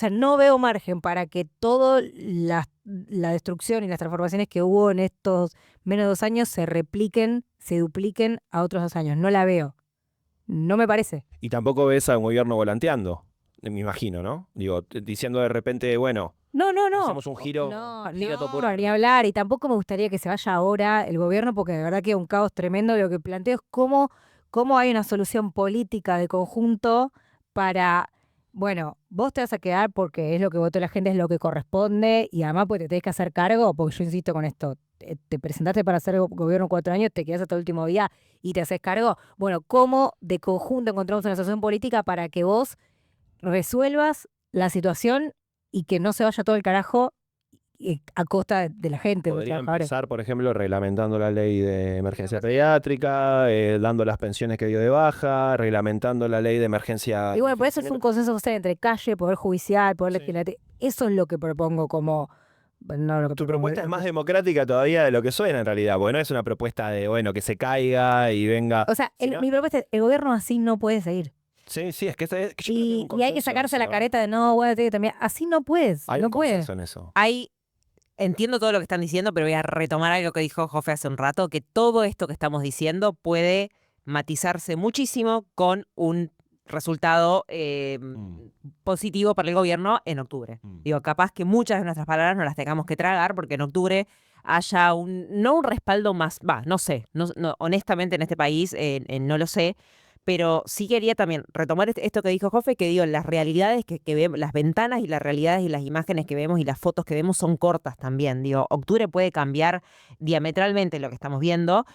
no veo margen para que toda la destrucción y las transformaciones que hubo en estos menos de 2 años se repliquen, se dupliquen a otros 2 años. No la veo. No me parece. Y tampoco ves a un gobierno volanteando, me imagino, ¿no? Digo, diciendo de repente, bueno, No. hacemos un giro. Ni hablar. Y tampoco me gustaría que se vaya ahora el gobierno, porque de verdad que es un caos tremendo. Lo que planteo es cómo hay una solución política de conjunto para... Bueno, vos te vas a quedar porque es lo que votó la gente, es lo que corresponde, y además pues te tenés que hacer cargo, porque yo insisto con esto, te presentaste para hacer gobierno 4 años, te quedás hasta el último día y te haces cargo. Bueno, ¿cómo de conjunto encontramos una solución política para que vos resuelvas la situación y que no se vaya todo el carajo a costa de la gente? Podría empezar, por ejemplo, reglamentando la ley de emergencia pediátrica, dando las pensiones que dio de baja, reglamentando la ley de emergencia... Y bueno, por eso es un consenso social entre calle, poder judicial, poder legislativo. Eso es lo que propongo como... No, lo que Tu propongo, propuesta es más democrática todavía de lo que suena en realidad, porque no es una propuesta de, bueno, que se caiga y venga... O sea, mi propuesta es, el gobierno así no puede seguir. Sí, es que, yo creo que Y hay que sacarse la ¿no? careta de no, bueno, tiene que también. Así no puedes, Hay no un puedes. consenso en eso. Entiendo todo lo que están diciendo, pero voy a retomar algo que dijo Jofe hace un rato, que todo esto que estamos diciendo puede matizarse muchísimo con un resultado positivo para el gobierno en octubre. Digo, capaz que muchas de nuestras palabras no las tengamos que tragar porque en octubre haya no un respaldo más, no sé, no, honestamente en este país no lo sé, pero sí quería también retomar esto que dijo Jofe, que digo, las realidades que vemos, las ventanas y las realidades y las imágenes que vemos y las fotos que vemos son cortas también. Digo, octubre puede cambiar diametralmente lo que estamos viendo.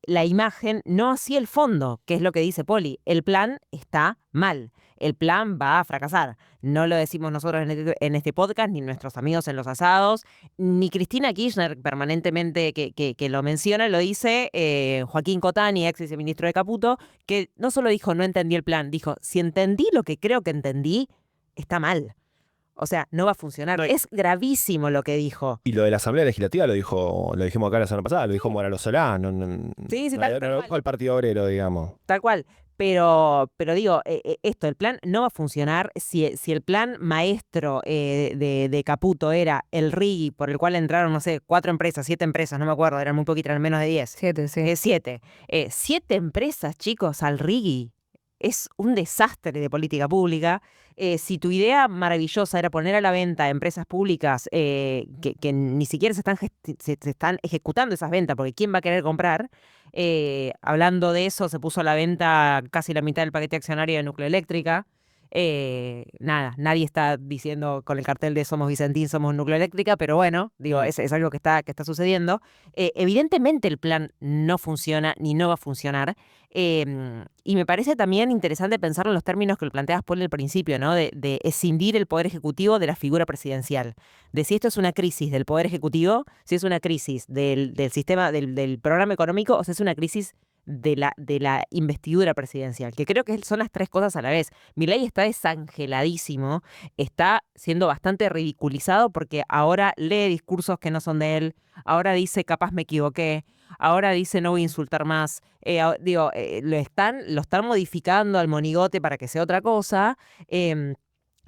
la imagen, no así el fondo, que es lo que dice Poli. El plan está mal. El plan va a fracasar. No lo decimos nosotros en este podcast, ni nuestros amigos en los asados, ni Cristina Kirchner permanentemente que lo menciona, lo dice Joaquín Cotani, ex viceministro de Caputo, que no solo dijo no entendí el plan, dijo si entendí lo que creo que entendí, está mal. O sea, no va a funcionar. No, es gravísimo lo que dijo. Y lo de la Asamblea Legislativa lo dijimos acá la semana pasada, lo dijo Moralo Solá, Sí, no tal lo dijo cual. el Partido Obrero, digamos. Tal cual. Pero digo, esto, el plan no va a funcionar si el plan maestro de Caputo era el RIGI, por el cual entraron, no sé, 4 empresas, 7 empresas, no me acuerdo, eran muy poquitas, eran menos de 10. 7, sí. 7. 7 empresas, chicos, al RIGI. Es un desastre de política pública. Si tu idea maravillosa era poner a la venta empresas públicas que ni siquiera se están ejecutando esas ventas, porque ¿quién va a querer comprar? Hablando de eso, se puso a la venta casi la mitad del paquete accionario de Nucleoeléctrica. Nada, nadie está diciendo con el cartel de somos Vicentín, somos Nucleoeléctrica, pero bueno, digo, es algo que está sucediendo. Evidentemente el plan no funciona ni no va a funcionar. Y me parece también interesante pensarlo en los términos que lo planteabas por el principio, ¿no? De escindir el Poder Ejecutivo de la figura presidencial. De si esto es una crisis del Poder Ejecutivo, si es una crisis del sistema, del programa económico, o si es una crisis de la investidura presidencial, que creo que son las 3 cosas a la vez. Milei está desangeladísimo, está siendo bastante ridiculizado porque ahora lee discursos que no son de él, ahora dice capaz me equivoqué, ahora dice no voy a insultar más. Lo están modificando al monigote para que sea otra cosa.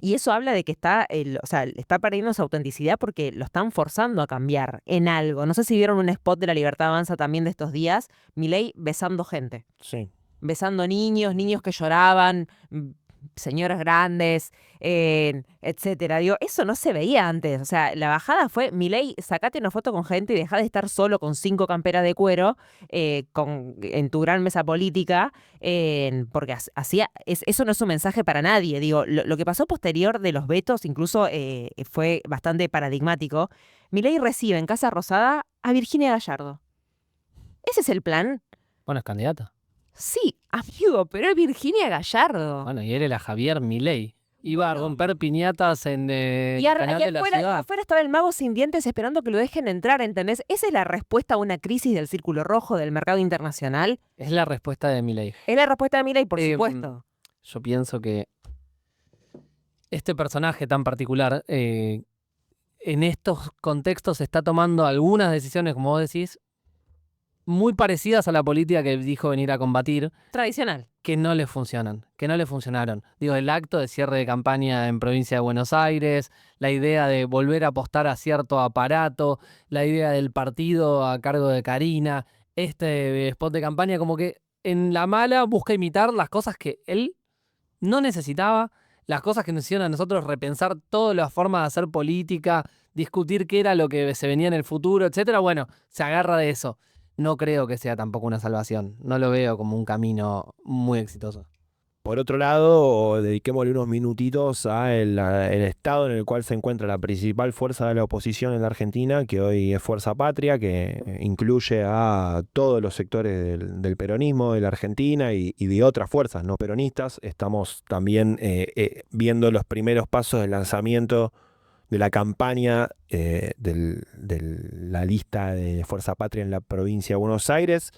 Y eso habla de que está perdiendo su autenticidad porque lo están forzando a cambiar en algo. No sé si vieron un spot de La Libertad Avanza también de estos días. Milei besando gente. Sí. Besando niños que lloraban, señoras grandes, etcétera. Digo, eso no se veía antes. O sea, la bajada fue, Milei, sacate una foto con gente y dejá de estar solo con 5 camperas de cuero en tu gran mesa política, porque eso no es un mensaje para nadie. Digo, lo que pasó posterior de los vetos incluso fue bastante paradigmático. Milei recibe en Casa Rosada a Virginia Gallardo. ¿Ese es el plan? Bueno, es candidata. Sí, amigo, pero es Virginia Gallardo. Bueno, y él era Javier Milei. Iba a romper piñatas en Y Canal de la Ciudad. afuera estaba el mago sin dientes esperando que lo dejen entrar, ¿entendés? Esa es la respuesta a una crisis del círculo rojo del mercado internacional. Es la respuesta de Milei. Es la respuesta de Milei, por supuesto. Yo pienso que este personaje tan particular, en estos contextos está tomando algunas decisiones, como vos decís, muy parecidas a la política que dijo venir a combatir, Tradicional. que no le funcionan, que no le funcionaron. Digo, el acto de cierre de campaña en provincia de Buenos Aires, la idea de volver a apostar a cierto aparato, la idea del partido a cargo de Karina, este spot de campaña, como que en la mala busca imitar las cosas que él no necesitaba, las cosas que nos hicieron a nosotros repensar todas las formas de hacer política, discutir qué era lo que se venía en el futuro, etcétera. Bueno, se agarra de eso. No creo que sea tampoco una salvación. No lo veo como un camino muy exitoso. Por otro lado, dediquémosle unos minutitos al estado en el cual se encuentra la principal fuerza de la oposición en la Argentina, que hoy es Fuerza Patria, que incluye a todos los sectores del peronismo de la Argentina y de otras fuerzas no peronistas. Estamos también viendo los primeros pasos del lanzamiento de la campaña de la lista de Fuerza Patria en la provincia de Buenos Aires,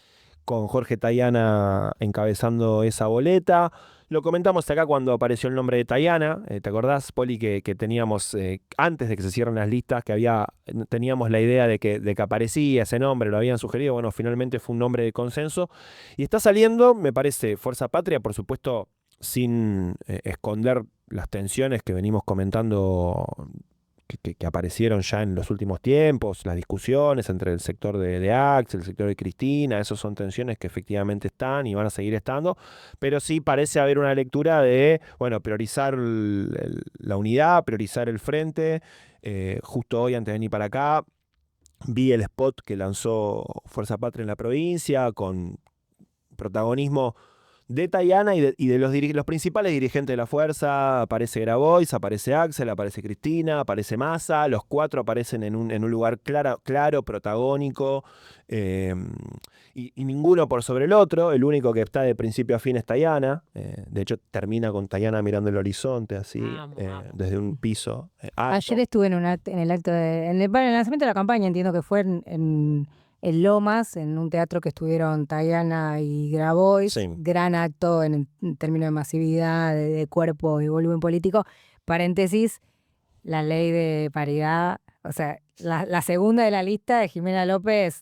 con Jorge Tayana encabezando esa boleta. Lo comentamos acá cuando apareció el nombre de Tayana. ¿Te acordás, Poli, que teníamos, antes de que se cierren las listas, teníamos la idea de que aparecía ese nombre, lo habían sugerido? Bueno, finalmente fue un nombre de consenso. Y está saliendo, me parece, Fuerza Patria, por supuesto, sin esconder las tensiones que venimos comentando, que aparecieron ya en los últimos tiempos, las discusiones entre el sector de Axel, el sector de Cristina. Esas son tensiones que efectivamente están y van a seguir estando, pero sí parece haber una lectura de, bueno, priorizar la unidad, priorizar el frente. Justo hoy, antes de venir para acá, vi el spot que lanzó Fuerza Patria en la provincia, con protagonismo de Tayana y de los principales dirigentes de la fuerza. Aparece Grabois, aparece Axel, aparece Cristina, aparece Massa. Los 4 aparecen en un lugar claro, protagónico, eh, y ninguno por sobre el otro. El único que está de principio a fin es Tayana. De hecho, termina con Tayana mirando el horizonte, así, Amo. desde un piso alto. Ayer estuve en el acto en el lanzamiento de la campaña, entiendo que fue en Lomas, en un teatro que estuvieron Tayana y Grabois. Sí. Gran acto en términos de masividad, de cuerpo y volumen político. Paréntesis, la ley de paridad, o sea, la segunda de la lista de Jimena López,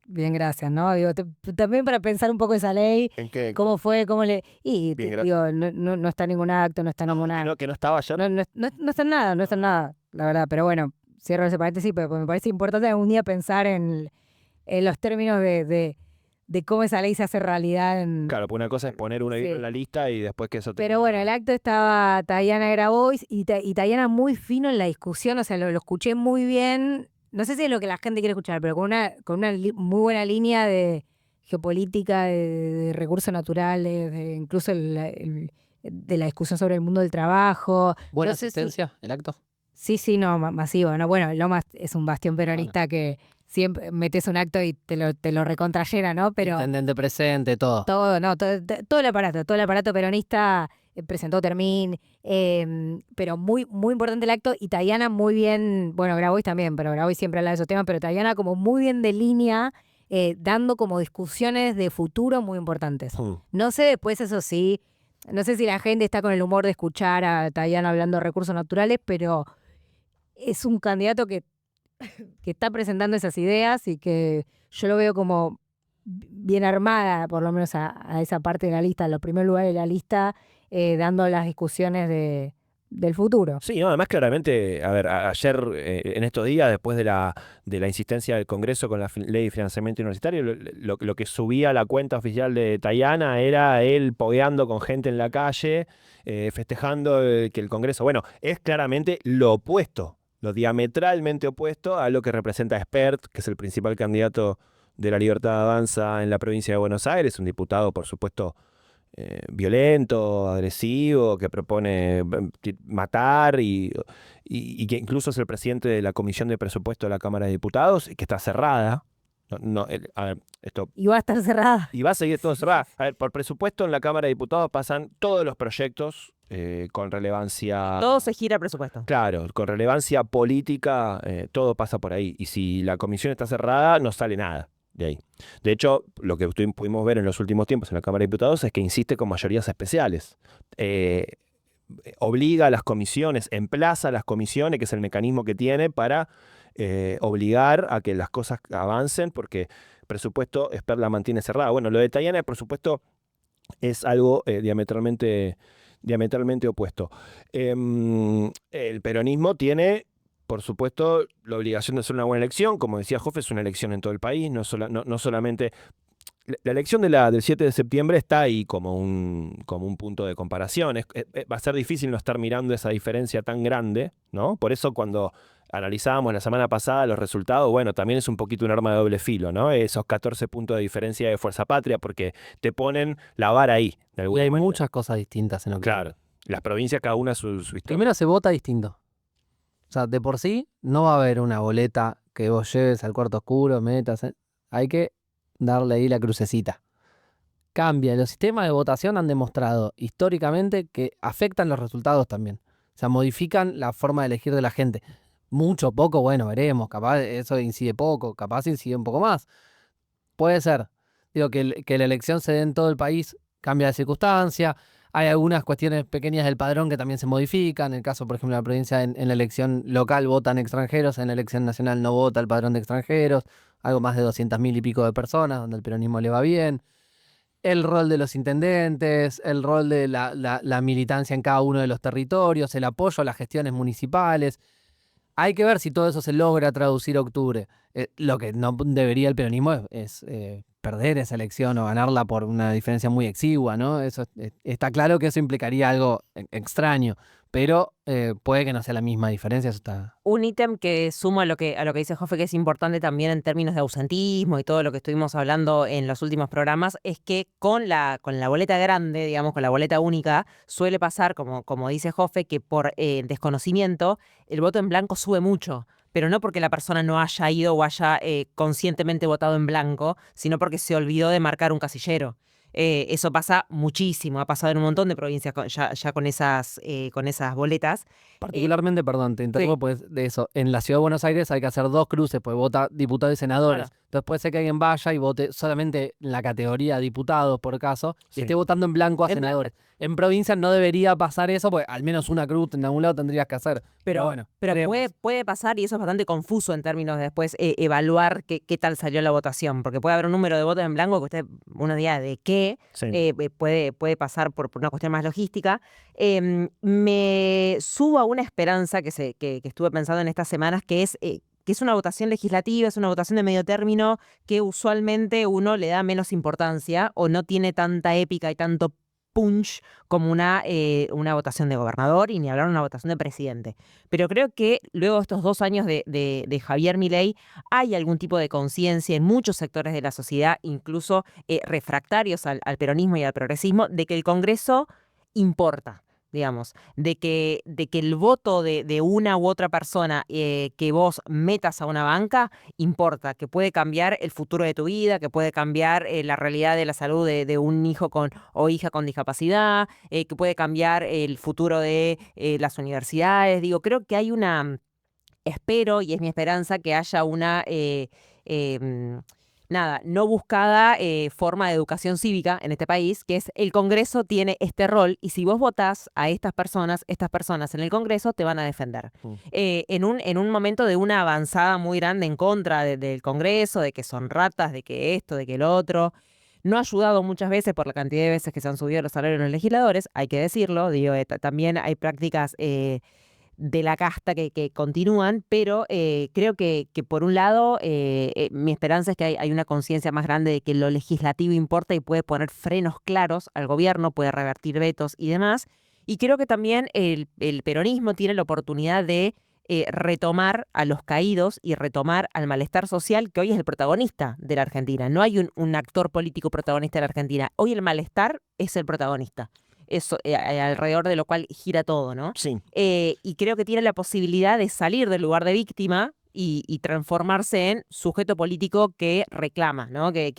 bien, gracias, ¿no? Digo, también para pensar un poco esa ley, ¿En qué? cómo fue, cómo le... Y Bien, digo, no está en ningún acto, no está en ninguna... Que no estaba ayer. No está en nada, no está en nada, la verdad. Pero bueno, cierro ese paréntesis, pero me parece importante algún día pensar en los términos de cómo esa ley se hace realidad. Claro, pues una cosa es poner una Sí. en la lista y después que eso... Pero bueno, el acto estaba Tayana Grabois y Tayana muy fino en la discusión, o sea, lo escuché muy bien. No sé si es lo que la gente quiere escuchar, pero con una muy buena línea de geopolítica, de recursos naturales, incluso de la discusión sobre el mundo del trabajo. Buena No sé si- asistencia, el acto. Sí, no, masivo, ¿no? Bueno, Lomas es un bastión peronista que siempre metes un acto y te lo recontrayena, ¿no? Pero Intendente presente, todo. todo el aparato peronista presentó Termín, pero muy, muy importante el acto, y Tayana muy bien, bueno, Grabois también, pero Grabois siempre habla de esos temas, pero Tayana como muy bien de línea, dando como discusiones de futuro muy importantes. No sé después, eso sí, no sé si la gente está con el humor de escuchar a Tayana hablando de recursos naturales, pero es un candidato que está presentando esas ideas y que yo lo veo como bien armada, por lo menos a esa parte de la lista, en los primeros lugares de la lista, dando las discusiones del futuro. Sí, no, además claramente, a ver, ayer, en estos días, después de la insistencia del Congreso con la ley de financiamiento universitario, lo que subía a la cuenta oficial de Tayana era él pogueando con gente en la calle, festejando que el Congreso, bueno, es claramente lo opuesto, lo diametralmente opuesto a lo que representa Espert, que es el principal candidato de la Libertad Avanza en la provincia de Buenos Aires, un diputado, por supuesto, violento, agresivo, que propone matar y que incluso es el presidente de la Comisión de Presupuesto de la Cámara de Diputados, y que está cerrada. A ver, esto... Y va a estar cerrada. Y va a seguir todo cerrado. A ver, por presupuesto en la Cámara de Diputados pasan todos los proyectos con relevancia... Todo se gira a presupuesto. Claro, con relevancia política, todo pasa por ahí. Y si la comisión está cerrada, no sale nada de ahí. De hecho, lo que pudimos ver en los últimos tiempos en la Cámara de Diputados es que insiste con mayorías especiales. Obliga a las comisiones, emplaza a las comisiones, que es el mecanismo que tiene para obligar a que las cosas avancen, porque presupuesto Espert la mantiene cerrada. Bueno, lo de Tayana, el presupuesto es algo diametralmente opuesto. El peronismo tiene, por supuesto, la obligación de hacer una buena elección. Como decía Jofe, es una elección en todo el país, no solamente... La elección del 7 de septiembre está ahí como un punto de comparación. Va a ser difícil no estar mirando esa diferencia tan grande, ¿no? Por eso cuando analizábamos la semana pasada los resultados, bueno, también es un poquito un arma de doble filo, ¿no? Esos 14 puntos de diferencia de Fuerza Patria, porque te ponen la vara ahí. Y hay muchas cosas distintas en octubre. Claro, las provincias cada una su historia. Primero se vota distinto. O sea, de por sí no va a haber una boleta que vos lleves al cuarto oscuro, metas. Hay que darle ahí la crucecita. Cambia. Los sistemas de votación han demostrado históricamente que afectan los resultados también. O sea, modifican la forma de elegir de la gente. Mucho, poco, bueno, veremos. Capaz eso incide poco, capaz incide un poco más. Puede ser. Digo, que la elección se dé en todo el país, cambia de circunstancia. Hay algunas cuestiones pequeñas del padrón que también se modifican. En el caso, por ejemplo, de la provincia, en la elección local votan extranjeros, en la elección nacional no vota el padrón de extranjeros. Algo más de 200.000 y pico de personas, donde el peronismo le va bien. El rol de los intendentes, el rol de la militancia en cada uno de los territorios, el apoyo a las gestiones municipales. Hay que ver si todo eso se logra traducir a octubre. Lo que no debería el peronismo es perder esa elección o ganarla por una diferencia muy exigua, ¿no? Eso está claro que eso implicaría algo extraño, pero puede que no sea la misma diferencia, eso está... Un ítem que sumo a lo que dice Joffe, que es importante también en términos de ausentismo y todo lo que estuvimos hablando en los últimos programas, es que con la boleta grande, digamos, con la boleta única, suele pasar, como dice Joffe, que por desconocimiento el voto en blanco sube mucho. Pero no porque la persona no haya ido o haya conscientemente votado en blanco, sino porque se olvidó de marcar un casillero. Eso pasa muchísimo, ha pasado en un montón de provincias ya con esas boletas. Particularmente, perdón, te interrumpo, pues de eso. En la Ciudad de Buenos Aires hay que hacer 2 cruces, pues vota diputados y senadores. Claro. Entonces puede ser que alguien vaya y vote solamente en la categoría diputados, por caso, y esté votando en blanco a senadores. En provincia no debería pasar eso, porque al menos una cruz en algún lado tendrías que hacer. Pero bueno, puede pasar, y eso es bastante confuso en términos de después evaluar qué tal salió la votación, porque puede haber un número de votos en blanco que usted uno diga de qué, puede pasar por una cuestión más logística. Me subo a una esperanza que estuve pensando en estas semanas, que es una votación legislativa, es una votación de medio término que usualmente uno le da menos importancia o no tiene tanta épica y tanto punch como una votación de gobernador, y ni hablar de una votación de presidente. Pero creo que luego de estos 2 años de Javier Milei hay algún tipo de conciencia en muchos sectores de la sociedad, incluso refractarios al peronismo y al progresismo, de que el Congreso importa, digamos, de que el voto de una u otra persona que vos metas a una banca importa, que puede cambiar el futuro de tu vida, que puede cambiar la realidad de la salud de un hijo o hija con discapacidad, que puede cambiar el futuro de las universidades. Digo, creo que hay espero, y es mi esperanza, que haya una... no buscada forma de educación cívica en este país, que es el Congreso tiene este rol, y si vos votás a estas personas en el Congreso te van a defender. En un momento de una avanzada muy grande en contra del Congreso, de que son ratas, de que esto, de que lo otro, no ha ayudado muchas veces por la cantidad de veces que se han subido los salarios de los legisladores, hay que decirlo, digo, también hay prácticas de la casta que continúan, pero creo que por un lado mi esperanza es que hay una conciencia más grande de que lo legislativo importa y puede poner frenos claros al gobierno, puede revertir vetos y demás, y creo que también el peronismo tiene la oportunidad de retomar a los caídos y retomar al malestar social, que hoy es el protagonista de la Argentina. No hay un actor político protagonista de la Argentina. Hoy el malestar es el protagonista. Eso, alrededor de lo cual gira todo, ¿no? Sí. Y creo que tiene la posibilidad de salir del lugar de víctima y transformarse en sujeto político que reclama, ¿no? Que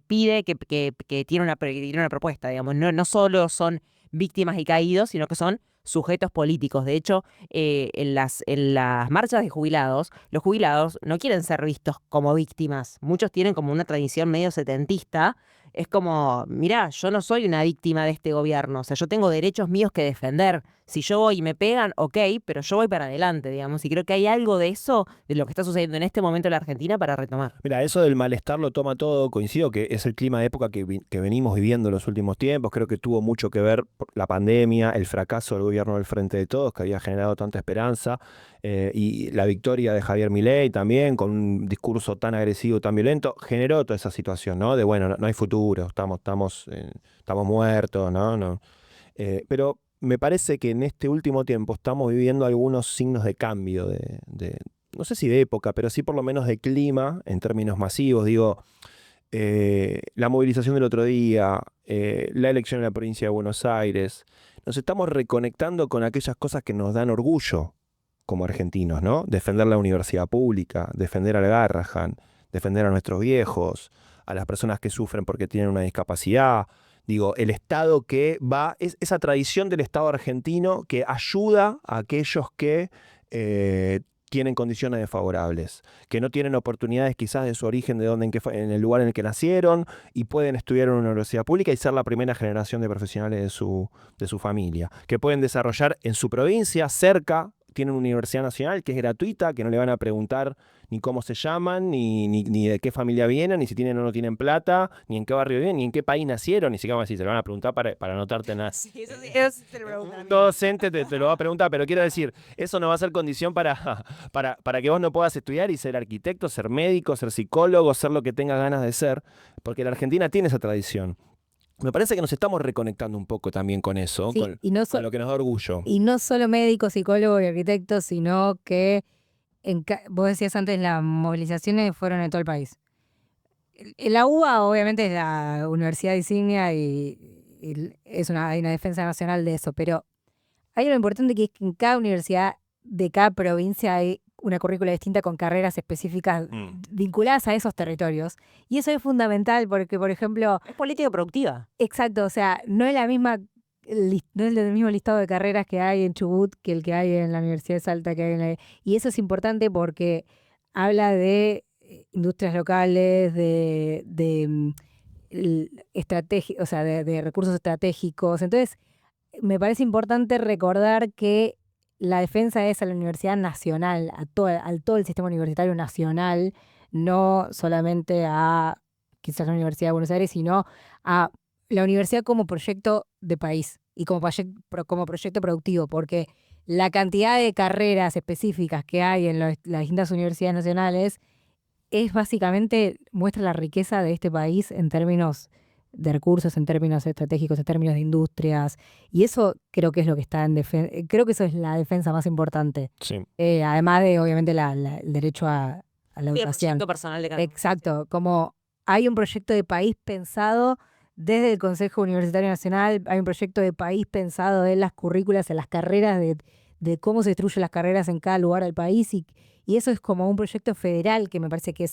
pide, que tiene una propuesta, digamos. No solo son víctimas y caídos, sino que son sujetos políticos. De hecho, en las marchas de jubilados, los jubilados no quieren ser vistos como víctimas. Muchos tienen como una tradición medio setentista. Es como, mirá, yo no soy una víctima de este gobierno, o sea, yo tengo derechos míos que defender. Si yo voy y me pegan, ok, pero yo voy para adelante, digamos, y creo que hay algo de eso, de lo que está sucediendo en este momento en la Argentina, para retomar. Mira, eso del malestar lo toma todo, coincido que es el clima de época que venimos viviendo en los últimos tiempos, creo que tuvo mucho que ver la pandemia, el fracaso del gobierno del Frente de Todos, que había generado tanta esperanza, y la victoria de Javier Milei también, con un discurso tan agresivo, tan violento, generó toda esa situación, ¿no? De bueno, no hay futuro, estamos muertos, ¿no? Pero me parece que en este último tiempo estamos viviendo algunos signos de cambio, no sé si de época, pero sí por lo menos de clima en términos masivos. Digo, la movilización del otro día, la elección en la provincia de Buenos Aires, nos estamos reconectando con aquellas cosas que nos dan orgullo como argentinos, ¿no? Defender la universidad pública, defender al Garrahan, defender a nuestros viejos, a las personas que sufren porque tienen una discapacidad. Digo, el Estado que va, es esa tradición del Estado argentino que ayuda a aquellos que tienen condiciones desfavorables, que no tienen oportunidades quizás de su origen, en el lugar en el que nacieron, y pueden estudiar en una universidad pública y ser la primera generación de profesionales de su familia, que pueden desarrollar en su provincia, cerca, tienen una universidad nacional que es gratuita, que no le van a preguntar ni cómo se llaman, ni de qué familia vienen, ni si tienen o no tienen plata, ni en qué barrio viven, ni en qué país nacieron, ni siquiera vamos a decir, se lo van a preguntar para anotarte nada. Sí, eso se lo preguntan. Todo docente te lo va a preguntar, pero quiero decir, eso no va a ser condición para que vos no puedas estudiar y ser arquitecto, ser médico, ser psicólogo, ser lo que tengas ganas de ser, porque la Argentina tiene esa tradición. Me parece que nos estamos reconectando un poco también con eso, Sí, con lo que nos da orgullo. y no solo médicos, psicólogos y arquitectos, sino que vos decías antes, las movilizaciones fueron en todo el país. La UBA obviamente es la universidad insignia y hay una defensa nacional de eso, pero hay algo importante que es que en cada universidad de cada provincia hay una currícula distinta con carreras específicas vinculadas a esos territorios. Y eso es fundamental porque, por ejemplo, Es política productiva. exacto, o sea, no es no es el mismo listado de carreras que hay en Chubut que el que hay en la Universidad de Salta, y eso es importante porque habla de industrias locales, de o sea, de recursos estratégicos. Entonces, me parece importante recordar que la defensa es a la universidad nacional, al todo el sistema universitario nacional, no solamente a quizás la Universidad de Buenos Aires, sino a la universidad como proyecto de país y como proyecto productivo, porque la cantidad de carreras específicas que hay en las distintas universidades nacionales es básicamente, muestra la riqueza de este país en términos de recursos, en términos estratégicos, en términos de industrias, y eso creo que es lo que está en defensa, creo que eso es la defensa más importante, Sí. además de obviamente el derecho a la Sí, el educación. proyecto personal de cada uno. Exacto, como hay un proyecto de país pensado desde el Consejo Universitario Nacional, hay un proyecto de país pensado en las currículas, en las carreras, de cómo se destruyen las carreras en cada lugar del país, y eso es como un proyecto federal que me parece que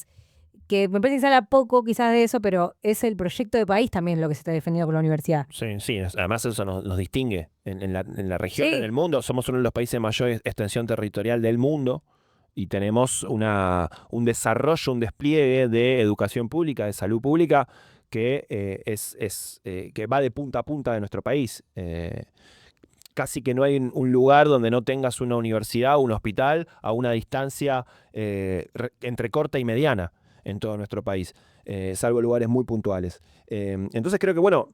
me parece que se habla poco quizás de eso, pero es el proyecto de país también lo que se está defendiendo por la universidad. Sí, además eso nos distingue en la región, Sí. en el mundo. Somos uno de los países de mayor extensión territorial del mundo y tenemos un desarrollo, un despliegue de educación pública, de salud pública, que, que va de punta a punta de nuestro país. Casi que no hay un lugar donde no tengas una universidad o un hospital a una distancia entre corta y mediana en todo nuestro país, salvo lugares muy puntuales. Entonces creo que, bueno,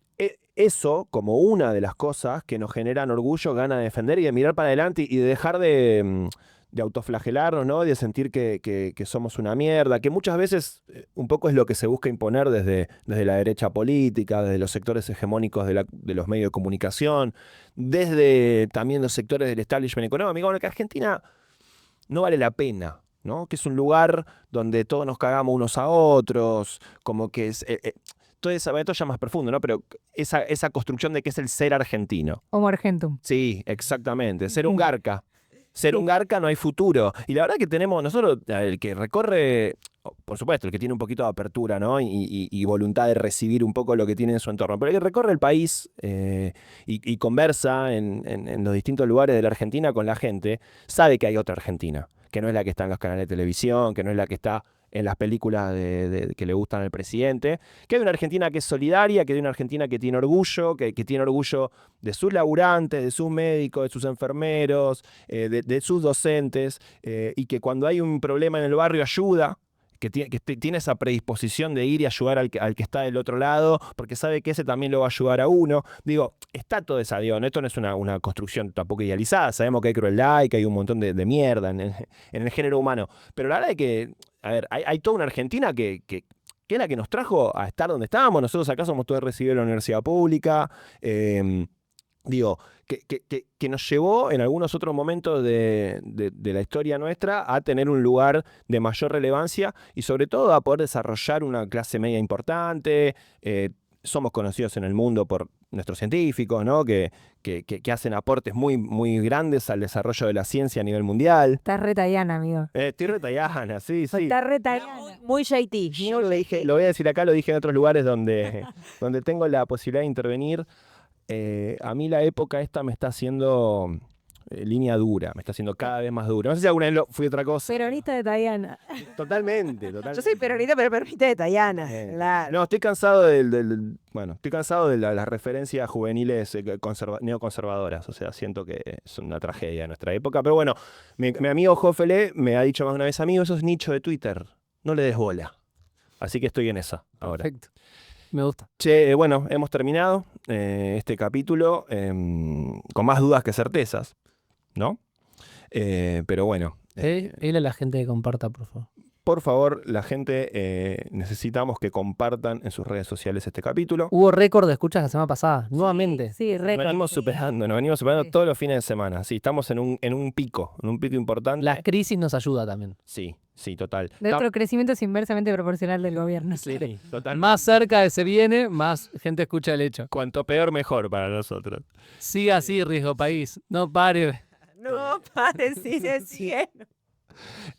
eso como una de las cosas que nos generan orgullo, gana de defender y de mirar para adelante y de dejar de autoflagelarnos, ¿no? De sentir que somos una mierda, que muchas veces un poco es lo que se busca imponer desde la derecha política, desde los sectores hegemónicos de los medios de comunicación, desde también los sectores del establishment económico. Bueno, que Argentina no vale la pena, ¿no? Que es un lugar donde todos nos cagamos unos a otros, como que es... todo esto ya más profundo, ¿no? Pero esa construcción de que es el ser argentino. Homo argentum. Sí, exactamente. Ser un garca. Ser un garca no hay futuro. Y la verdad que tenemos, nosotros, el que recorre, por supuesto, el que tiene un poquito de apertura, ¿no? Y voluntad de recibir un poco lo que tiene en su entorno, pero el que recorre el país y conversa en los distintos lugares de la Argentina con la gente, sabe que hay otra Argentina, que no es la que está en los canales de televisión, que no es la que está en las películas que le gustan al presidente, que hay una Argentina que es solidaria, que hay una Argentina que tiene orgullo, que tiene orgullo de sus laburantes, de sus médicos, de sus enfermeros, de sus docentes, y que cuando hay un problema en el barrio ayuda, que tiene esa predisposición de ir y ayudar al que está del otro lado, porque sabe que ese también lo va a ayudar a uno. Digo, está todo esa, digo, esto no es una construcción tampoco idealizada, sabemos que hay crueldad y que hay un montón de mierda en el género humano, pero la verdad es que, a ver, hay toda una Argentina que es la que nos trajo a estar donde estábamos. Nosotros acá somos todos recibidos en la universidad pública, digo, que nos llevó en algunos otros momentos de la historia nuestra a tener un lugar de mayor relevancia y sobre todo a poder desarrollar una clase media importante. Somos conocidos en el mundo por nuestros científicos, ¿no? Que hacen aportes muy, muy grandes al desarrollo de la ciencia a nivel mundial. Estás re tallana, amigo. Estoy retallana, sí. Estás re tallana. Muy JT. Yo le dije, lo voy a decir acá, lo dije en otros lugares donde tengo la posibilidad de intervenir. A mí la época esta me está haciendo línea dura, me está haciendo cada vez más dura. No sé si alguna vez fui otra cosa. Peronista de Tayana. Totalmente. Yo soy peronista, pero peronista de Tayana. Claro. No, estoy cansado estoy cansado de las referencias juveniles neoconservadoras. O sea, siento que es una tragedia de nuestra época. Pero bueno, mi amigo Jofele me ha dicho más de una vez, amigo, eso es nicho de Twitter. No le des bola. Así que estoy en esa ahora. Perfecto. Me gusta. Che, bueno, hemos terminado este capítulo con más dudas que certezas, ¿no? Pero bueno. Dile a la gente que comparta, por favor. Por favor, la gente, necesitamos que compartan en sus redes sociales este capítulo. Hubo récord de escuchas la semana pasada, nuevamente. Sí, Nos récord. venimos superando Sí. todos los fines de semana. Sí, estamos en un pico importante. La crisis nos ayuda también. Sí, total. Nuestro crecimiento es inversamente proporcional del gobierno. Sí, total. Más cerca de se viene, más gente escucha el hecho. Cuanto peor, mejor para nosotros. Siga así, Riesgo País. No pare. No, paren, sí, siguen.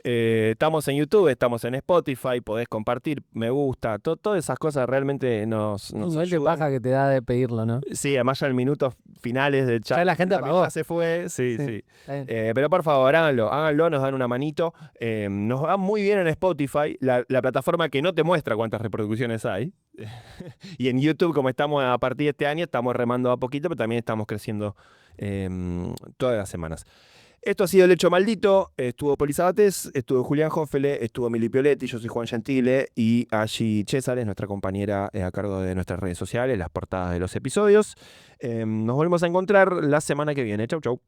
Estamos en YouTube, estamos en Spotify, podés compartir, me gusta, todas esas cosas realmente nos Igual te ayudan. baja que te da de pedirlo, ¿no? Sí, además ya en minutos finales del chat. Ya la gente también apagó. ya se fue, sí. Está bien. Pero por favor, háganlo, nos dan una manito. Nos va muy bien en Spotify, la plataforma que no te muestra cuántas reproducciones hay. Y en YouTube, como estamos a partir de este año, estamos remando a poquito, pero también estamos creciendo todas las semanas. Esto ha sido El Hecho Maldito. Estuvo Poli Sabatés, estuvo Julián Jofele, estuvo Mili Pioletti, yo soy Juan Gentile y Angie Chésares, nuestra compañera a cargo de nuestras redes sociales, las portadas de los episodios. Nos volvemos a encontrar la semana que viene. Chau, chau.